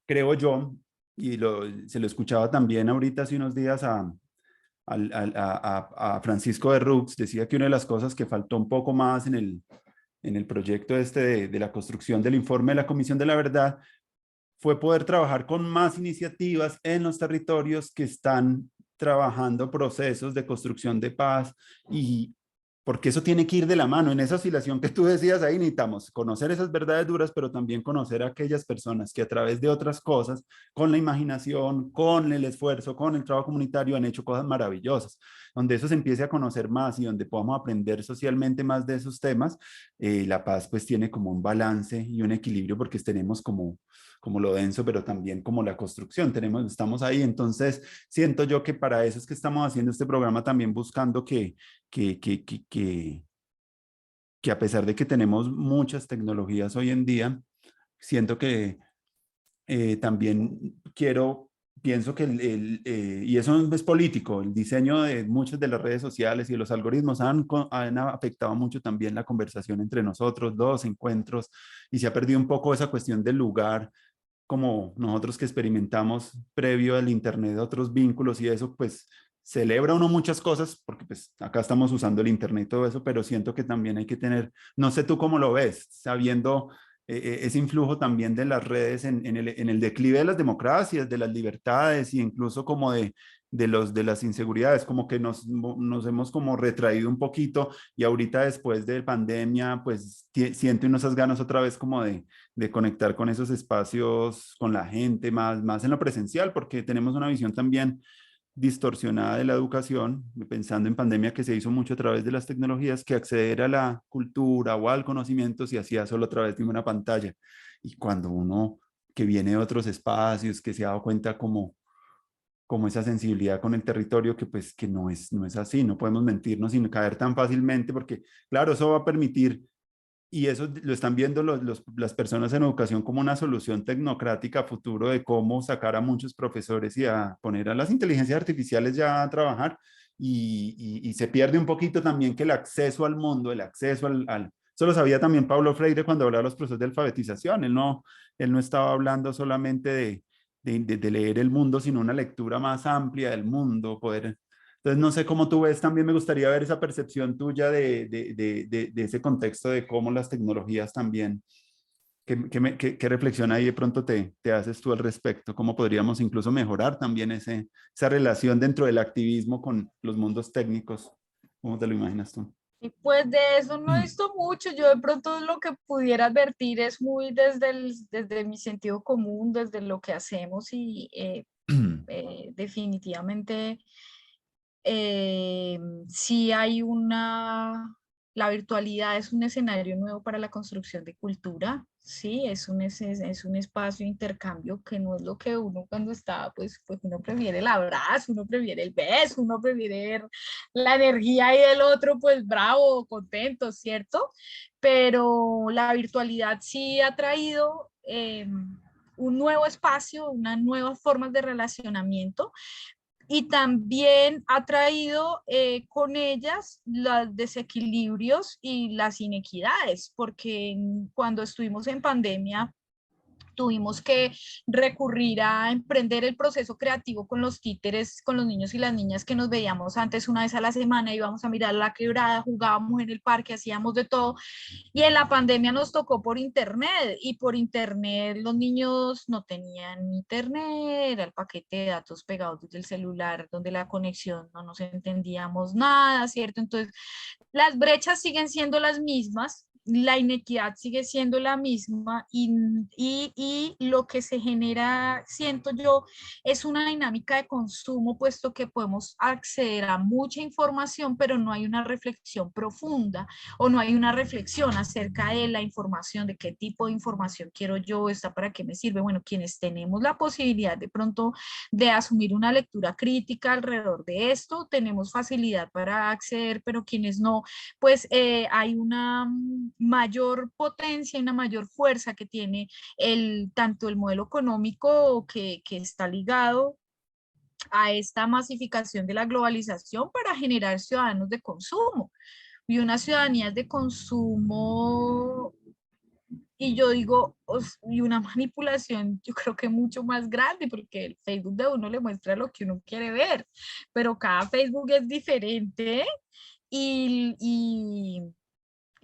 creo yo, y se lo escuchaba también ahorita hace unos días a Francisco de Rux, decía que una de las cosas que faltó un poco más en el proyecto este de la construcción del informe de la Comisión de la Verdad fue poder trabajar con más iniciativas en los territorios que están trabajando procesos de construcción de paz y porque eso tiene que ir de la mano. En esa oscilación que tú decías ahí necesitamos conocer esas verdades duras, pero también conocer a aquellas personas que a través de otras cosas, con la imaginación, con el esfuerzo, con el trabajo comunitario, han hecho cosas maravillosas. Donde eso se empiece a conocer más y donde podamos aprender socialmente más de esos temas, la paz pues tiene como un balance y un equilibrio porque tenemos como lo denso, pero también como la construcción. Estamos ahí, entonces siento yo que para eso es que estamos haciendo este programa también buscando que, que, que, que, que a pesar de que tenemos muchas tecnologías hoy en día, siento que también pienso que y eso es político, el diseño de muchas de las redes sociales y de los algoritmos han afectado mucho también la conversación entre nosotros, los encuentros, y se ha perdido un poco esa cuestión del lugar como nosotros que experimentamos previo al Internet, otros vínculos y eso, pues celebra uno muchas cosas, porque pues acá estamos usando el Internet y todo eso, pero siento que también hay que tener, no sé tú cómo lo ves, sabiendo ese influjo también de las redes en el declive de las democracias, de las libertades e incluso como de las inseguridades, como que nos hemos como retraído un poquito y ahorita después de pandemia, pues siento esas ganas otra vez como de conectar con esos espacios, con la gente, más en lo presencial, porque tenemos una visión también distorsionada de la educación, pensando en pandemia que se hizo mucho a través de las tecnologías, que acceder a la cultura o al conocimiento se hacía solo a través de una pantalla. Y cuando uno que viene de otros espacios, que se ha dado cuenta como esa sensibilidad con el territorio, que pues que no es así, no podemos mentirnos sin caer tan fácilmente, porque claro, eso va a permitir, y eso lo están viendo las personas en educación como una solución tecnocrática a futuro de cómo sacar a muchos profesores y a poner a las inteligencias artificiales ya a trabajar, y se pierde un poquito también que el acceso al mundo, el acceso eso lo sabía también Paulo Freire cuando hablaba de los procesos de alfabetización. Él no estaba hablando solamente de leer el mundo, sino una lectura más amplia del mundo, poder. Entonces, no sé cómo tú ves, también me gustaría ver esa percepción tuya de ese contexto de cómo las tecnologías también, qué reflexión ahí de pronto te haces tú al respecto, cómo podríamos incluso mejorar también esa relación dentro del activismo con los mundos técnicos, ¿cómo te lo imaginas tú? Y pues de eso no he visto mucho. Yo de pronto lo que pudiera advertir es muy desde mi sentido común, desde lo que hacemos y definitivamente eh, sí hay la virtualidad es un escenario nuevo para la construcción de cultura, sí, es un espacio de intercambio que no es lo que uno cuando está, pues uno prefiere el abrazo, uno prefiere el beso, uno prefiere la energía y del otro, pues bravo, contento, ¿cierto? Pero la virtualidad sí ha traído un nuevo espacio, unas nuevas formas de relacionamiento y también ha traído con ellas los desequilibrios y las inequidades, porque cuando estuvimos en pandemia, tuvimos que recurrir a emprender el proceso creativo con los títeres, con los niños y las niñas que nos veíamos antes una vez a la semana, íbamos a mirar la quebrada, jugábamos en el parque, hacíamos de todo, y en la pandemia nos tocó por internet y por internet los niños no tenían internet, era el paquete de datos pegados desde el celular donde la conexión no nos entendíamos nada, ¿cierto? Entonces, las brechas siguen siendo las mismas, la inequidad sigue siendo la misma y lo que se genera, siento yo, es una dinámica de consumo, puesto que podemos acceder a mucha información, pero no hay una reflexión profunda o no hay una reflexión acerca de la información, de qué tipo de información quiero yo, está para qué me sirve. Bueno, quienes tenemos la posibilidad de pronto de asumir una lectura crítica alrededor de esto, tenemos facilidad para acceder, pero quienes no, pues hay una mayor potencia y una mayor fuerza que tiene tanto el modelo económico que está ligado a esta masificación de la globalización para generar ciudadanos de consumo y una ciudadanía de consumo y yo digo, y una manipulación yo creo que mucho más grande, porque el Facebook de uno le muestra lo que uno quiere ver, pero cada Facebook es diferente y,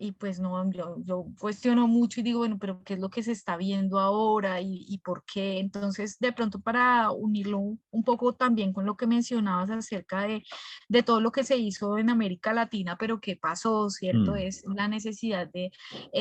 y pues no, yo cuestiono mucho y digo, bueno, pero ¿qué es lo que se está viendo ahora y por qué? Entonces, de pronto para unirlo un poco también con lo que mencionabas acerca de todo lo que se hizo en América Latina, pero qué pasó, ¿cierto? Mm. Es la necesidad de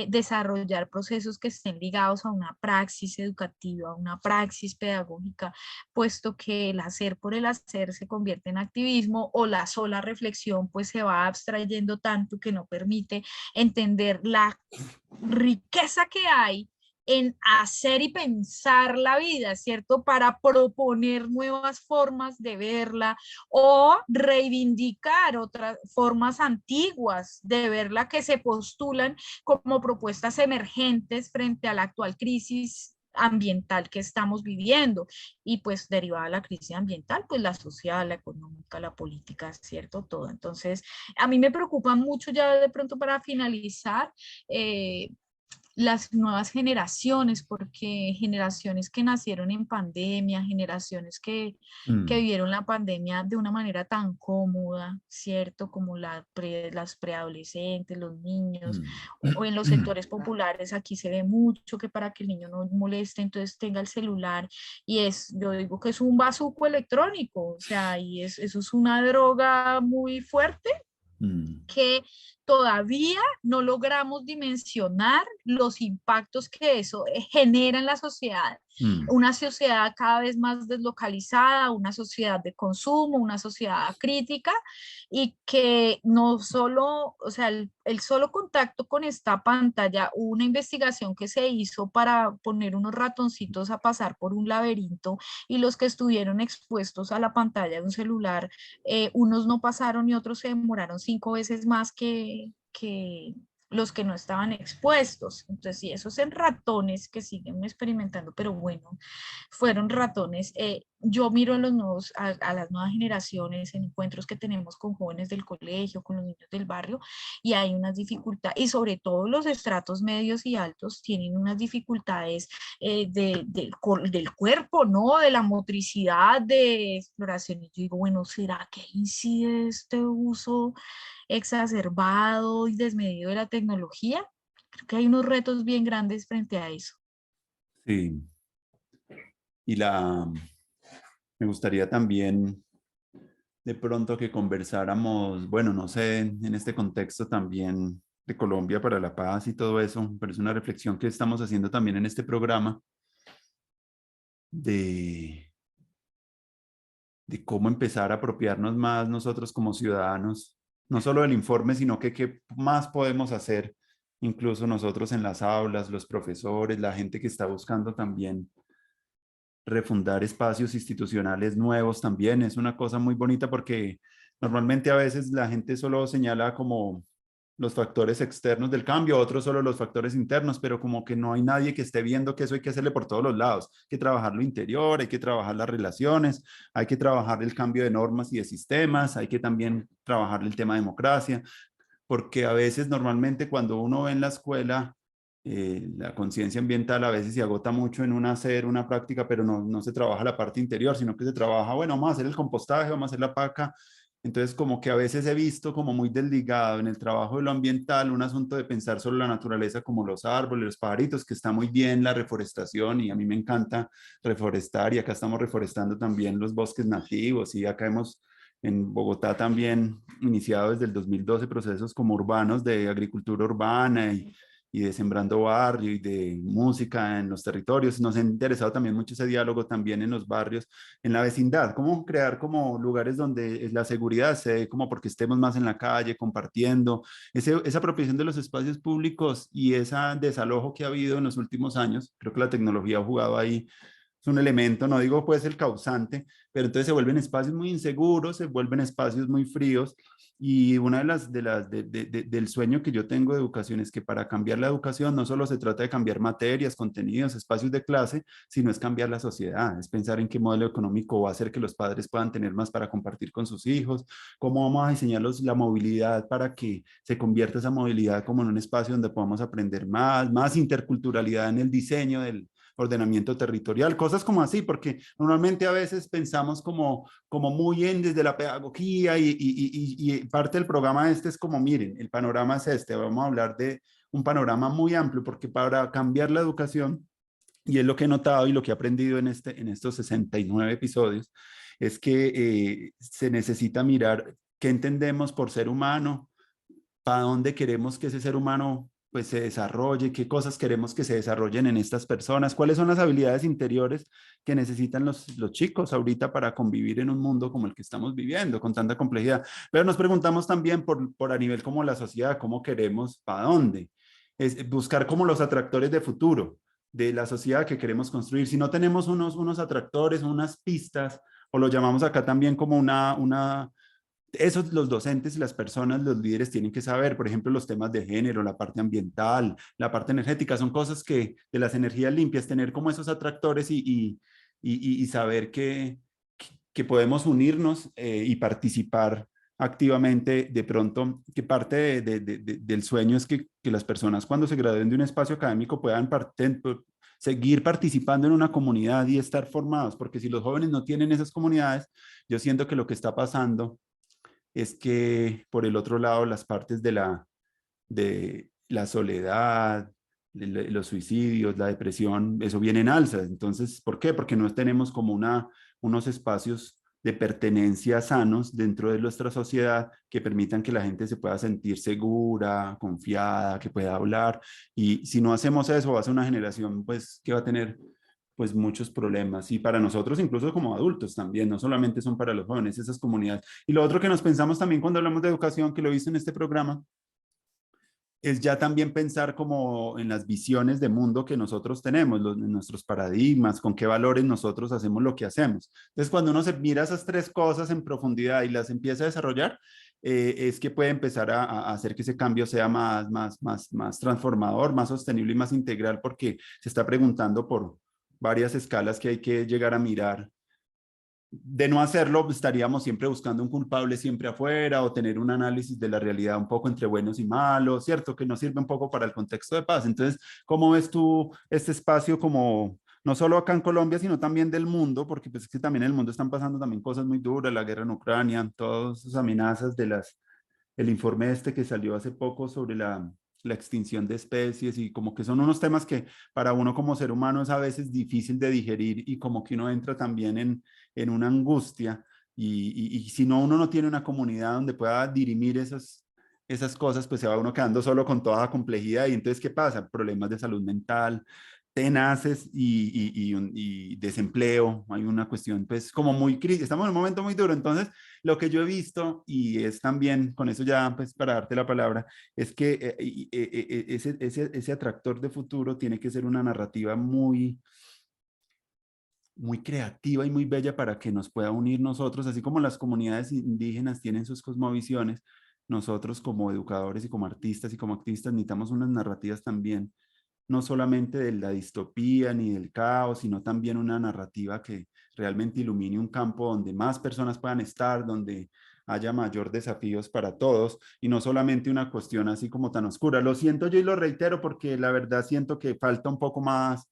desarrollar procesos que estén ligados a una praxis educativa, a una praxis pedagógica, puesto que el hacer por el hacer se convierte en activismo o la sola reflexión pues se va abstrayendo tanto que no permite entender la riqueza que hay en hacer y pensar la vida, ¿cierto? Para proponer nuevas formas de verla o reivindicar otras formas antiguas de verla que se postulan como propuestas emergentes frente a la actual crisis ambiental que estamos viviendo y pues derivada de la crisis ambiental, pues la social, la económica, la política, ¿cierto? Todo. Entonces, a mí me preocupa mucho ya de pronto para finalizar las nuevas generaciones, porque generaciones que nacieron en pandemia, generaciones que Mm. vivieron la pandemia de una manera tan cómoda, ¿cierto? Como las preadolescentes, los niños, o en los Mm. sectores populares, aquí se ve mucho que para que el niño no moleste, entonces tenga el celular, y yo digo que es un bazuco electrónico, o sea, eso es una droga muy fuerte Mm. que todavía no logramos dimensionar los impactos que eso genera en la sociedad. Mm. Una sociedad cada vez más deslocalizada, una sociedad de consumo, una sociedad crítica, y que no solo, o sea, el solo contacto con esta pantalla, hubo una investigación que se hizo para poner unos ratoncitos a pasar por un laberinto, y los que estuvieron expuestos a la pantalla de un celular, unos no pasaron y otros se demoraron 5 veces más que los que no estaban expuestos. Entonces, sí, esos en ratones que siguen experimentando, pero bueno, fueron ratones. Yo miro a, a las nuevas generaciones, en encuentros que tenemos con jóvenes del colegio, con los niños del barrio, y hay unas dificultades, y sobre todo los estratos medios y altos tienen unas dificultades del cuerpo, ¿no? De la motricidad, de exploración. Y yo digo, bueno, ¿será que incide este uso exacerbado y desmedido de la tecnología? Creo que hay unos retos bien grandes frente a eso. Sí. Y me gustaría también de pronto que conversáramos, bueno, no sé, en este contexto también de Colombia para la paz y todo eso, pero es una reflexión que estamos haciendo también en este programa de, de cómo empezar a apropiarnos más nosotros como ciudadanos, no solo del informe, sino que qué más podemos hacer, incluso nosotros en las aulas, los profesores, la gente que está buscando también refundar espacios institucionales nuevos también. Es una cosa muy bonita porque normalmente a veces la gente solo señala como los factores externos del cambio, otros solo los factores internos, pero como que no hay nadie que esté viendo que eso hay que hacerle por todos los lados. Hay que trabajar lo interior, hay que trabajar las relaciones, hay que trabajar el cambio de normas y de sistemas, hay que también trabajar el tema de democracia, porque a veces normalmente cuando uno ve en la escuela la conciencia ambiental a veces se agota mucho en una hacer una práctica, pero no se trabaja la parte interior, sino que se trabaja, bueno, vamos a hacer el compostaje, vamos a hacer la paca. Entonces, como que a veces he visto como muy desligado en el trabajo de lo ambiental, un asunto de pensar sobre la naturaleza como los árboles, los pajaritos, que está muy bien la reforestación y a mí me encanta reforestar y acá estamos reforestando también los bosques nativos y acá hemos en Bogotá también iniciado desde el 2012 procesos como urbanos de agricultura urbana y de Sembrando Barrio y de música en los territorios. Nos ha interesado también mucho ese diálogo también en los barrios, en la vecindad, cómo crear como lugares donde la seguridad se dé como porque estemos más en la calle, compartiendo, esa apropiación de los espacios públicos y ese desalojo que ha habido en los últimos años. Creo que la tecnología ha jugado ahí, es un elemento, no digo pues el causante, pero entonces se vuelven espacios muy inseguros, se vuelven espacios muy fríos. Y una del sueño que yo tengo de educación es que para cambiar la educación no solo se trata de cambiar materias, contenidos, espacios de clase, sino es cambiar la sociedad, es pensar en qué modelo económico va a hacer que los padres puedan tener más para compartir con sus hijos, cómo vamos a diseñarlos la movilidad para que se convierta esa movilidad como en un espacio donde podamos aprender más interculturalidad en el diseño del ordenamiento territorial, cosas como así, porque normalmente a veces pensamos como muy en desde la pedagogía y parte del programa este es como, miren, el panorama es este, vamos a hablar de un panorama muy amplio, porque para cambiar la educación, y es lo que he notado y lo que he aprendido en estos 69 episodios, es que se necesita mirar qué entendemos por ser humano, para dónde queremos que ese ser humano pues se desarrolle, qué cosas queremos que se desarrollen en estas personas, cuáles son las habilidades interiores que necesitan los chicos ahorita para convivir en un mundo como el que estamos viviendo, con tanta complejidad. Pero nos preguntamos también por a nivel como la sociedad, cómo queremos, para dónde. Es buscar como los atractores de futuro de la sociedad que queremos construir. Si no tenemos unos atractores, unas pistas, o lo llamamos acá también como eso los docentes y las personas, los líderes tienen que saber, por ejemplo, los temas de género, la parte ambiental, la parte energética, son cosas que de las energías limpias, tener como esos atractores y saber que podemos unirnos y participar activamente. De pronto, que parte del sueño es que las personas cuando se gradúen de un espacio académico puedan seguir participando en una comunidad y estar formados, porque si los jóvenes no tienen esas comunidades, yo siento que lo que está pasando es que por el otro lado las partes de la soledad, los suicidios, la depresión, eso viene en alza. Entonces, ¿por qué? Porque no tenemos como unos espacios de pertenencia sanos dentro de nuestra sociedad que permitan que la gente se pueda sentir segura, confiada, que pueda hablar. Y si no hacemos eso, va a ser una generación pues que va a tener pues muchos problemas y para nosotros incluso como adultos también, no solamente son para los jóvenes, esas comunidades. Y lo otro que nos pensamos también cuando hablamos de educación, que lo hice en este programa, es ya también pensar como en las visiones de mundo que nosotros tenemos, nuestros paradigmas, con qué valores nosotros hacemos lo que hacemos. Entonces, cuando uno se mira esas tres cosas en profundidad y las empieza a desarrollar, es que puede empezar a hacer que ese cambio sea más transformador, más sostenible y más integral, porque se está preguntando por varias escalas que hay que llegar a mirar. De no hacerlo, estaríamos siempre buscando un culpable siempre afuera o tener un análisis de la realidad un poco entre buenos y malos, ¿cierto? Que nos sirve un poco para el contexto de paz. Entonces, ¿cómo ves tú este espacio como, no solo acá en Colombia, sino también del mundo? Porque pues es que también en el mundo están pasando también cosas muy duras, la guerra en Ucrania, todas esas amenazas de el informe este que salió hace poco sobre la extinción de especies y como que son unos temas que para uno como ser humano es a veces difícil de digerir y como que uno entra también en una angustia y si no uno no tiene una comunidad donde pueda dirimir esas cosas, pues se va uno quedando solo con toda la complejidad y entonces ¿qué pasa? Problemas de salud mental, tenaces y desempleo, hay una cuestión pues como muy crítica, estamos en un momento muy duro, entonces lo que yo he visto, y es también, con eso ya pues para darte la palabra, es que ese atractor de futuro tiene que ser una narrativa muy creativa y muy bella para que nos pueda unir nosotros, así como las comunidades indígenas tienen sus cosmovisiones, nosotros como educadores y como artistas y como activistas necesitamos unas narrativas también no solamente de la distopía ni del caos, sino también una narrativa que realmente ilumine un campo donde más personas puedan estar, donde haya mayor desafíos para todos y no solamente una cuestión así como tan oscura. Lo siento yo y lo reitero porque la verdad siento que falta un poco más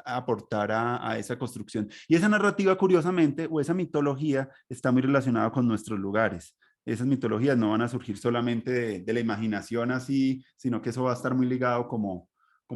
aportar a esa construcción. Y esa narrativa, curiosamente, o esa mitología está muy relacionada con nuestros lugares. Esas mitologías no van a surgir solamente de la imaginación así, sino que eso va a estar muy ligado como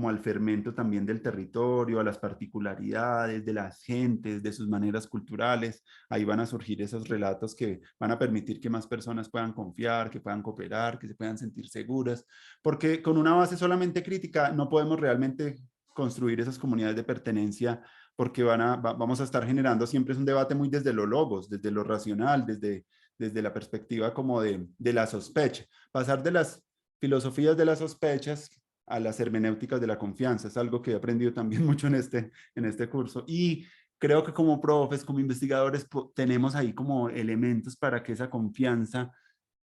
al fermento también del territorio, a las particularidades de las gentes, de sus maneras culturales. Ahí van a surgir esos relatos que van a permitir que más personas puedan confiar, que puedan cooperar, que se puedan sentir seguras, porque con una base solamente crítica no podemos realmente construir esas comunidades de pertenencia porque vamos a estar generando siempre es un debate muy desde lo logos, desde lo racional, desde la perspectiva como de la sospecha. Pasar de las filosofías de las sospechas a las hermenéuticas de la confianza. Es algo que he aprendido también mucho en este curso. Y creo que como profes, como investigadores, tenemos ahí como elementos para que esa confianza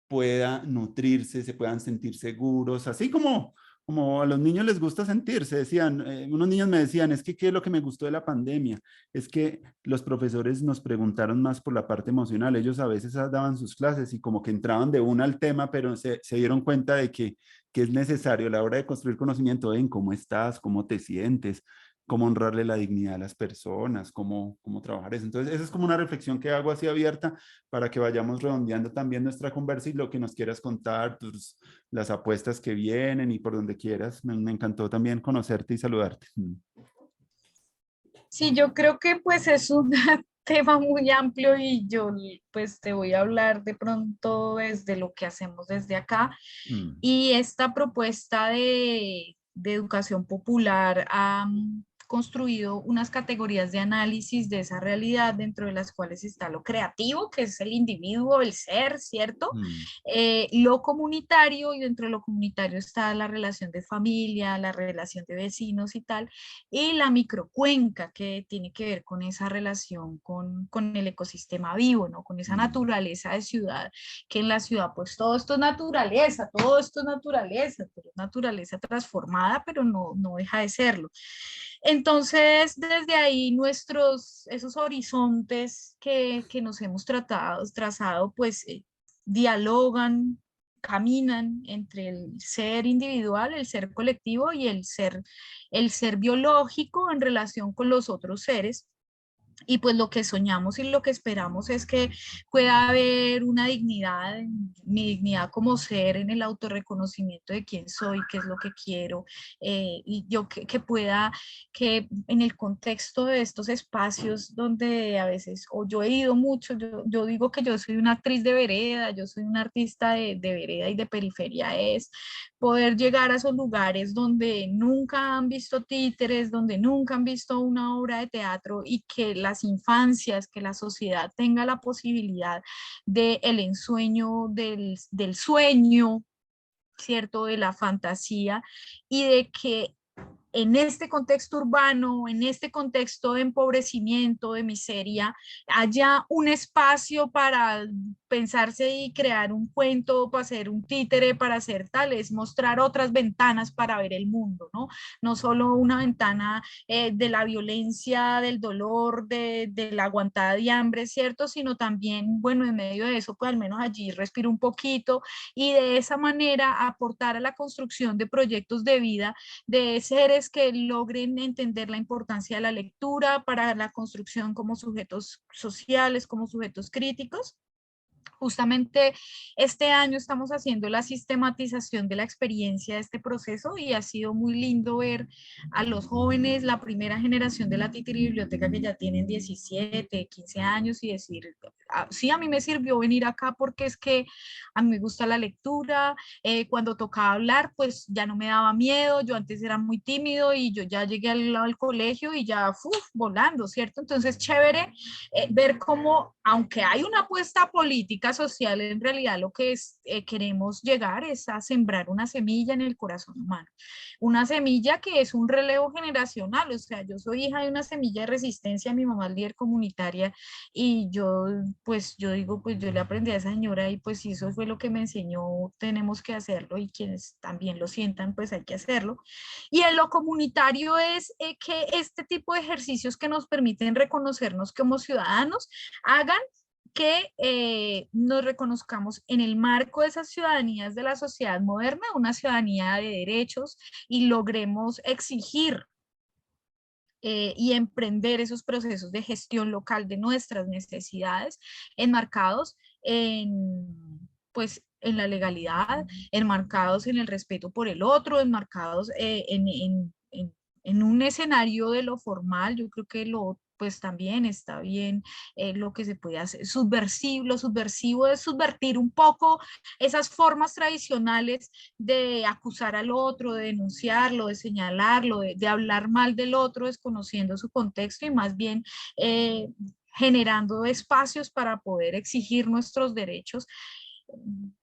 pueda nutrirse, se puedan sentir seguros, así como a los niños les gusta sentirse, decían, unos niños me decían, es que qué es lo que me gustó de la pandemia, es que los profesores nos preguntaron más por la parte emocional, ellos a veces daban sus clases y como que entraban de una al tema, pero se dieron cuenta de que es necesario a la hora de construir conocimiento en cómo estás, cómo te sientes, cómo honrarle la dignidad a las personas, cómo trabajar eso. Entonces, esa es como una reflexión que hago así abierta para que vayamos redondeando también nuestra conversa y lo que nos quieras contar, las apuestas que vienen y por donde quieras. Me encantó también conocerte y saludarte. Sí, yo creo que pues es un tema muy amplio y yo pues te voy a hablar de pronto desde lo que hacemos desde acá. Mm. Y esta propuesta de educación popular ha construido unas categorías de análisis de esa realidad dentro de las cuales está lo creativo, que es el individuo, el ser, ¿cierto? Mm. Lo comunitario, y dentro de lo comunitario está la relación de familia, la relación de vecinos y tal, y la microcuenca, que tiene que ver con esa relación con el ecosistema vivo, ¿no? Con esa Mm. naturaleza de ciudad, que en la ciudad pues todo esto es naturaleza, todo esto es naturaleza, pero es naturaleza transformada, pero no deja de serlo. Entonces, desde ahí esos horizontes que nos hemos trazado, pues dialogan, caminan entre el ser individual, el ser colectivo y el ser biológico en relación con los otros seres. Y pues lo que soñamos y lo que esperamos es que pueda haber una dignidad, mi dignidad como ser en el autorreconocimiento de quién soy, qué es lo que quiero, y yo que pueda, que en el contexto de estos espacios donde a veces, o yo he ido mucho, yo digo que yo soy una actriz de vereda, yo soy una artista de vereda y de periferia, es poder llegar a esos lugares donde nunca han visto títeres, donde nunca han visto una obra de teatro y que las infancias, que la sociedad tenga la posibilidad de el ensueño, del sueño, ¿cierto? De la fantasía y de que en este contexto urbano, en este contexto de empobrecimiento, de miseria, haya un espacio para pensarse y crear un cuento, para hacer un títere, para hacer tal, es mostrar otras ventanas para ver el mundo, ¿no? No solo una ventana de la violencia, del dolor, de la aguantada de hambre, ¿cierto? Sino también, bueno, en medio de eso, pues al menos allí respiro un poquito y de esa manera aportar a la construcción de proyectos de vida de seres que logren entender la importancia de la lectura para la construcción como sujetos sociales, como sujetos críticos. Justamente este año estamos haciendo la sistematización de la experiencia de este proceso y ha sido muy lindo ver a los jóvenes, la primera generación de la Titiri Biblioteca que ya tienen 17, 15 años y decir, sí, a mí me sirvió venir acá porque es que a mí me gusta la lectura, cuando tocaba hablar pues ya no me daba miedo, yo antes era muy tímido y yo ya llegué al colegio y ya volando, ¿cierto? Entonces chévere ver cómo, aunque hay una apuesta política social, en realidad lo que es, queremos llegar es a sembrar una semilla en el corazón humano. Una semilla que es un relevo generacional, o sea, yo soy hija de una semilla de resistencia, mi mamá es líder comunitaria y yo, pues yo digo, pues yo le aprendí a esa señora y pues si eso fue lo que me enseñó, tenemos que hacerlo y quienes también lo sientan, pues hay que hacerlo. Y en lo comunitario es que este tipo de ejercicios que nos permiten reconocernos como ciudadanos hagan que nos reconozcamos en el marco de esas ciudadanías de la sociedad moderna, una ciudadanía de derechos y logremos exigir y emprender esos procesos de gestión local de nuestras necesidades enmarcados en, pues, en la legalidad, enmarcados en el respeto por el otro, enmarcados en un escenario de lo formal. Yo creo que lo pues también está bien lo que se puede hacer. Lo subversivo es subvertir un poco esas formas tradicionales de acusar al otro, de denunciarlo, de señalarlo, de hablar mal del otro, desconociendo su contexto y más bien generando espacios para poder exigir nuestros derechos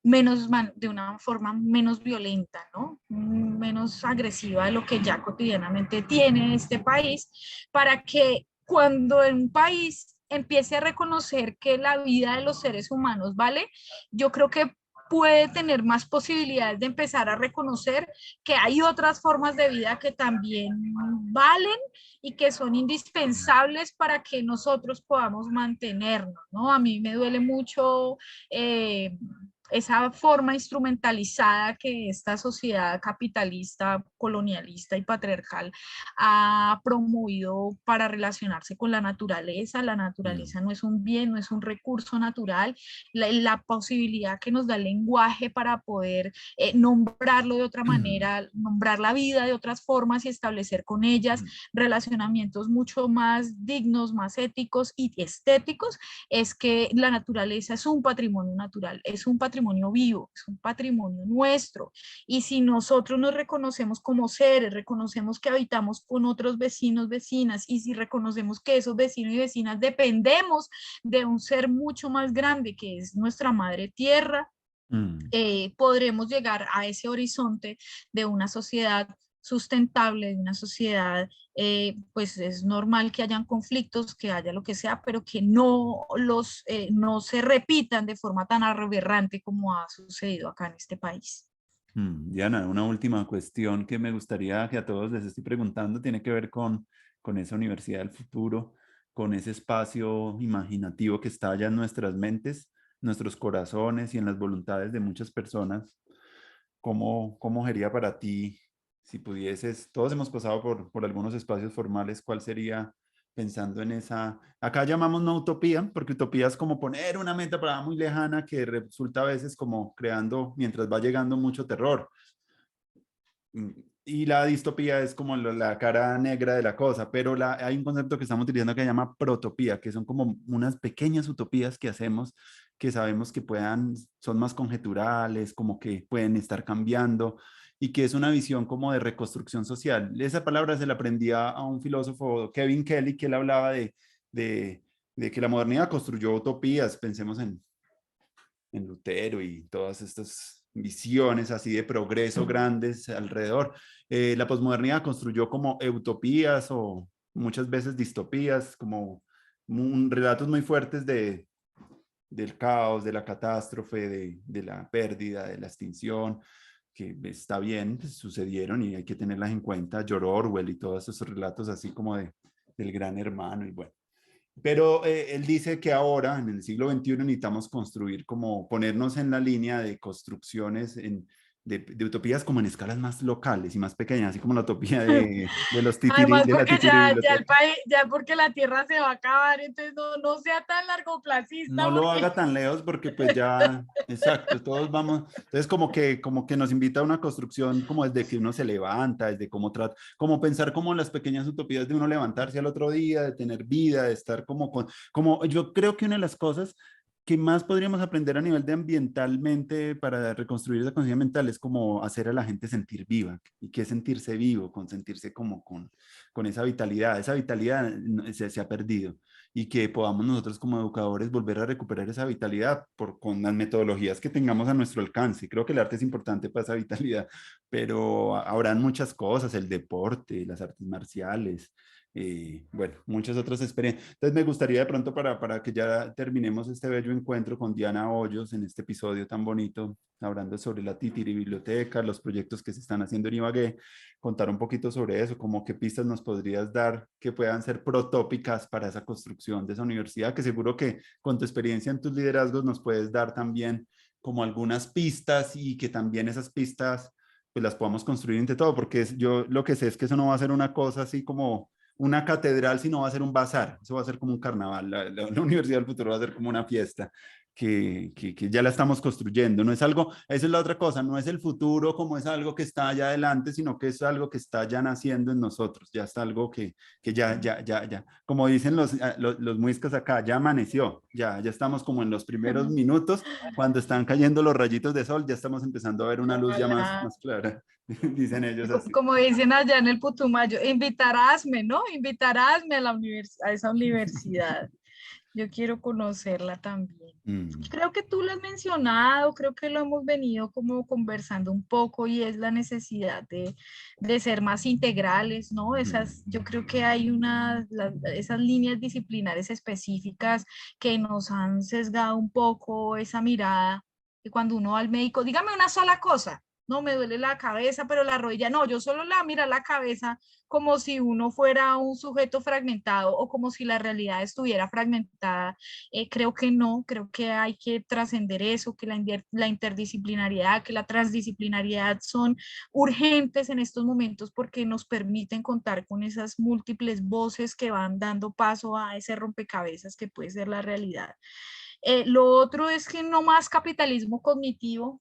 menos de una forma menos violenta, ¿no? Menos agresiva de lo que ya cotidianamente tiene este país, para que cuando un país empiece a reconocer que la vida de los seres humanos vale, yo creo que puede tener más posibilidades de empezar a reconocer que hay otras formas de vida que también valen y que son indispensables para que nosotros podamos mantenernos, ¿no? A mí me duele mucho esa forma instrumentalizada que esta sociedad capitalista, colonialista y patriarcal ha promovido para relacionarse con la naturaleza. La naturaleza no es un bien, no es un recurso natural. La posibilidad que nos da el lenguaje para poder nombrarlo de otra manera, nombrar la vida de otras formas y establecer con ellas relacionamientos mucho más dignos, más éticos y estéticos, es que la naturaleza es un patrimonio natural, es un patrimonio vivo, es un patrimonio nuestro. Y si nosotros nos reconocemos como seres, reconocemos que habitamos con otros vecinos, vecinas, y si reconocemos que esos vecinos y vecinas dependemos de un ser mucho más grande que es nuestra madre tierra, podremos llegar a ese horizonte de una sociedad sustentable, de una sociedad, pues es normal que hayan conflictos, que haya lo que sea, pero que no se repitan de forma tan aberrante como ha sucedido acá en este país. Diana, una última cuestión que me gustaría que a todos les estoy preguntando tiene que ver con esa universidad del futuro, con ese espacio imaginativo que está allá en nuestras mentes, nuestros corazones y en las voluntades de muchas personas. ¿Cómo sería para ti si pudieses? Todos hemos pasado por algunos espacios formales. ¿Cuál sería pensando en esa, acá llamamos no utopía, porque utopía es como poner una meta para muy lejana que resulta a veces como creando, mientras va llegando mucho terror. Y la distopía es como la cara negra de la cosa, pero hay un concepto que estamos utilizando que se llama protopía, que son como unas pequeñas utopías que hacemos que sabemos que son más conjeturales, como que pueden estar cambiando y que es una visión como de reconstrucción social. Esa palabra se la aprendía a un filósofo, Kevin Kelly, que él hablaba de, de que la modernidad construyó utopías, pensemos en Lutero y todas estas visiones así de progreso grandes alrededor. La posmodernidad construyó como utopías o muchas veces distopías, como relatos muy fuertes del caos, de la catástrofe, de la pérdida, de la extinción, que está bien, pues, sucedieron y hay que tenerlas en cuenta. George Orwell y todos esos relatos así como del gran hermano y bueno. Pero él dice que ahora, en el siglo XXI, necesitamos construir como ponernos en la línea de construcciones de utopías como en escalas más locales y más pequeñas, así como la utopía Además, de la porque ya el titiribiblioteca. país, ya porque la tierra se va a acabar, entonces no sea tan largoplacista, No lo haga porque tan lejos porque pues ya, exacto, todos vamos, entonces como que nos invita a una construcción como desde que uno se levanta, desde cómo trata, como pensar como las pequeñas utopías de uno levantarse al otro día, de tener vida, de estar como yo creo que una de las cosas que más podríamos aprender a nivel de ambientalmente para reconstruir esa conciencia mental es como hacer a la gente sentir viva. ¿Y qué es sentirse vivo? Con sentirse como con esa vitalidad. Esa vitalidad se ha perdido y que podamos nosotros como educadores volver a recuperar esa vitalidad con las metodologías que tengamos a nuestro alcance. Creo que el arte es importante para esa vitalidad, pero habrán muchas cosas, el deporte, las artes marciales, bueno, muchas otras experiencias. Entonces me gustaría de pronto para que ya terminemos este bello encuentro con Diana Hoyos en este episodio tan bonito, hablando sobre la Titiri Biblioteca, los proyectos que se están haciendo en Ibagué, contar un poquito sobre eso, como qué pistas nos podrías dar que puedan ser protópicas para esa construcción de esa universidad, que seguro que con tu experiencia en tus liderazgos nos puedes dar también como algunas pistas y que también esas pistas pues las podamos construir entre todo, porque yo lo que sé es que eso no va a ser una cosa así como una catedral, sino va a ser un bazar, eso va a ser como un carnaval, la Universidad del Futuro va a ser como una fiesta que ya la estamos construyendo. No es algo, esa es la otra cosa, no es el futuro como es algo que está allá adelante, sino que es algo que está ya naciendo en nosotros, ya está algo que ya, como dicen los muiscas acá, ya amaneció, ya estamos como en los primeros minutos, cuando están cayendo los rayitos de sol, ya estamos empezando a ver una luz ya ojalá, más clara, dicen ellos así. como dicen allá en el Putumayo, invitarásme, ¿no? Invitarásme a a esa universidad. Yo quiero conocerla también. Mm, Creo que tú lo has mencionado, creo que lo hemos venido como conversando un poco y es la necesidad de ser más integrales, ¿no? Yo creo que hay esas líneas disciplinares específicas que nos han sesgado un poco esa mirada, que cuando uno va al médico, dígame una sola cosa. No, me duele la cabeza, pero la rodilla no, yo solo la mira la cabeza como si uno fuera un sujeto fragmentado o como si la realidad estuviera fragmentada. Creo que no, creo que hay que trascender eso, que la interdisciplinariedad, que la transdisciplinariedad son urgentes en estos momentos porque nos permiten contar con esas múltiples voces que van dando paso a ese rompecabezas que puede ser la realidad. Lo otro es que no más capitalismo cognitivo,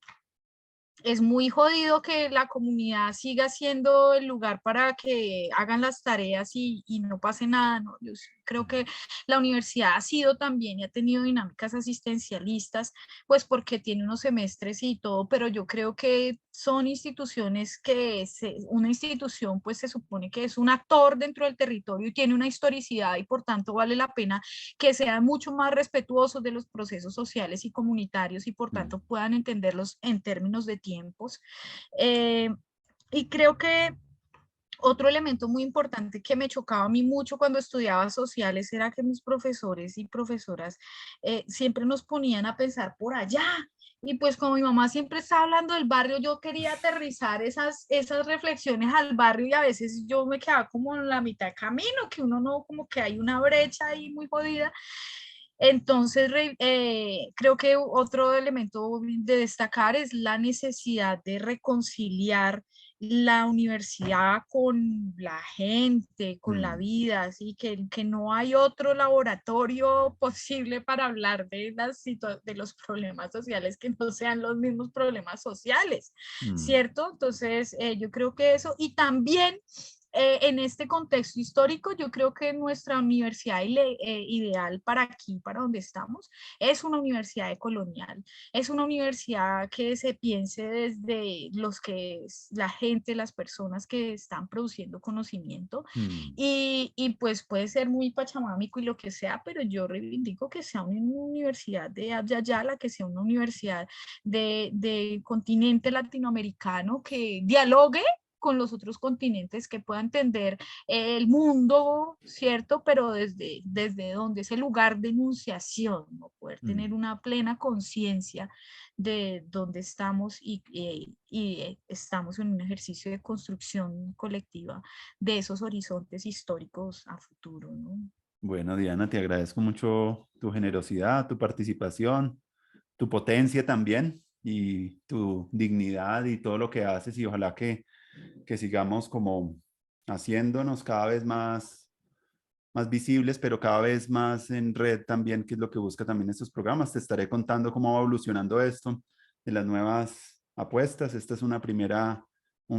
es muy jodido que la comunidad siga siendo el lugar para que hagan las tareas y no pase nada, ¿no? Yo creo que la universidad ha sido también y ha tenido dinámicas asistencialistas, pues porque tiene unos semestres y todo, pero yo creo que son instituciones una institución pues se supone que es un actor dentro del territorio y tiene una historicidad y por tanto vale la pena que sean mucho más respetuosos de los procesos sociales y comunitarios y por mm, tanto puedan entenderlos en términos de tiempos. Eh, y creo que otro elemento muy importante que me chocaba a mí mucho cuando estudiaba sociales era que mis profesores y profesoras siempre nos ponían a pensar por allá. Y pues como mi mamá siempre estaba hablando del barrio, yo quería aterrizar esas reflexiones al barrio y a veces yo me quedaba como en la mitad de camino, que uno no, como que hay una brecha ahí muy jodida. Entonces, creo que otro elemento de destacar es la necesidad de reconciliar la universidad con la gente, con la Mm, vida, así que no hay otro laboratorio posible para hablar de, de los problemas sociales que no sean los mismos problemas sociales, mm, ¿cierto? Entonces, yo creo que eso, y también en este contexto histórico, yo creo que nuestra universidad ideal para aquí, para donde estamos, es una universidad colonial, es una universidad que se piense desde los que es la gente, las personas que están produciendo conocimiento mm. y pues puede ser muy pachamámico y lo que sea, pero yo reivindico que sea una universidad de Yala, que sea una universidad de continente latinoamericano que dialogue con los otros continentes, que pueda entender el mundo, ¿cierto? Pero desde donde ese lugar de enunciación, ¿no? Poder tener Mm. una plena conciencia de dónde estamos y estamos en un ejercicio de construcción colectiva de esos horizontes históricos a futuro, ¿no? Bueno, Diana, te agradezco mucho tu generosidad, tu participación, tu potencia también y tu dignidad y todo lo que haces y ojalá que sigamos como haciéndonos cada vez más visibles, pero cada vez más en red también, que es lo que busca también estos programas. Te estaré contando cómo va evolucionando esto de las nuevas apuestas. Esta es un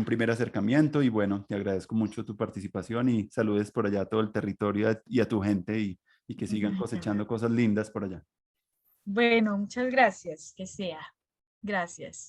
primer acercamiento y bueno, te agradezco mucho tu participación y saludes por allá a todo el territorio y a tu gente y que sigan cosechando cosas lindas por allá. Bueno, muchas gracias, que sea. Gracias.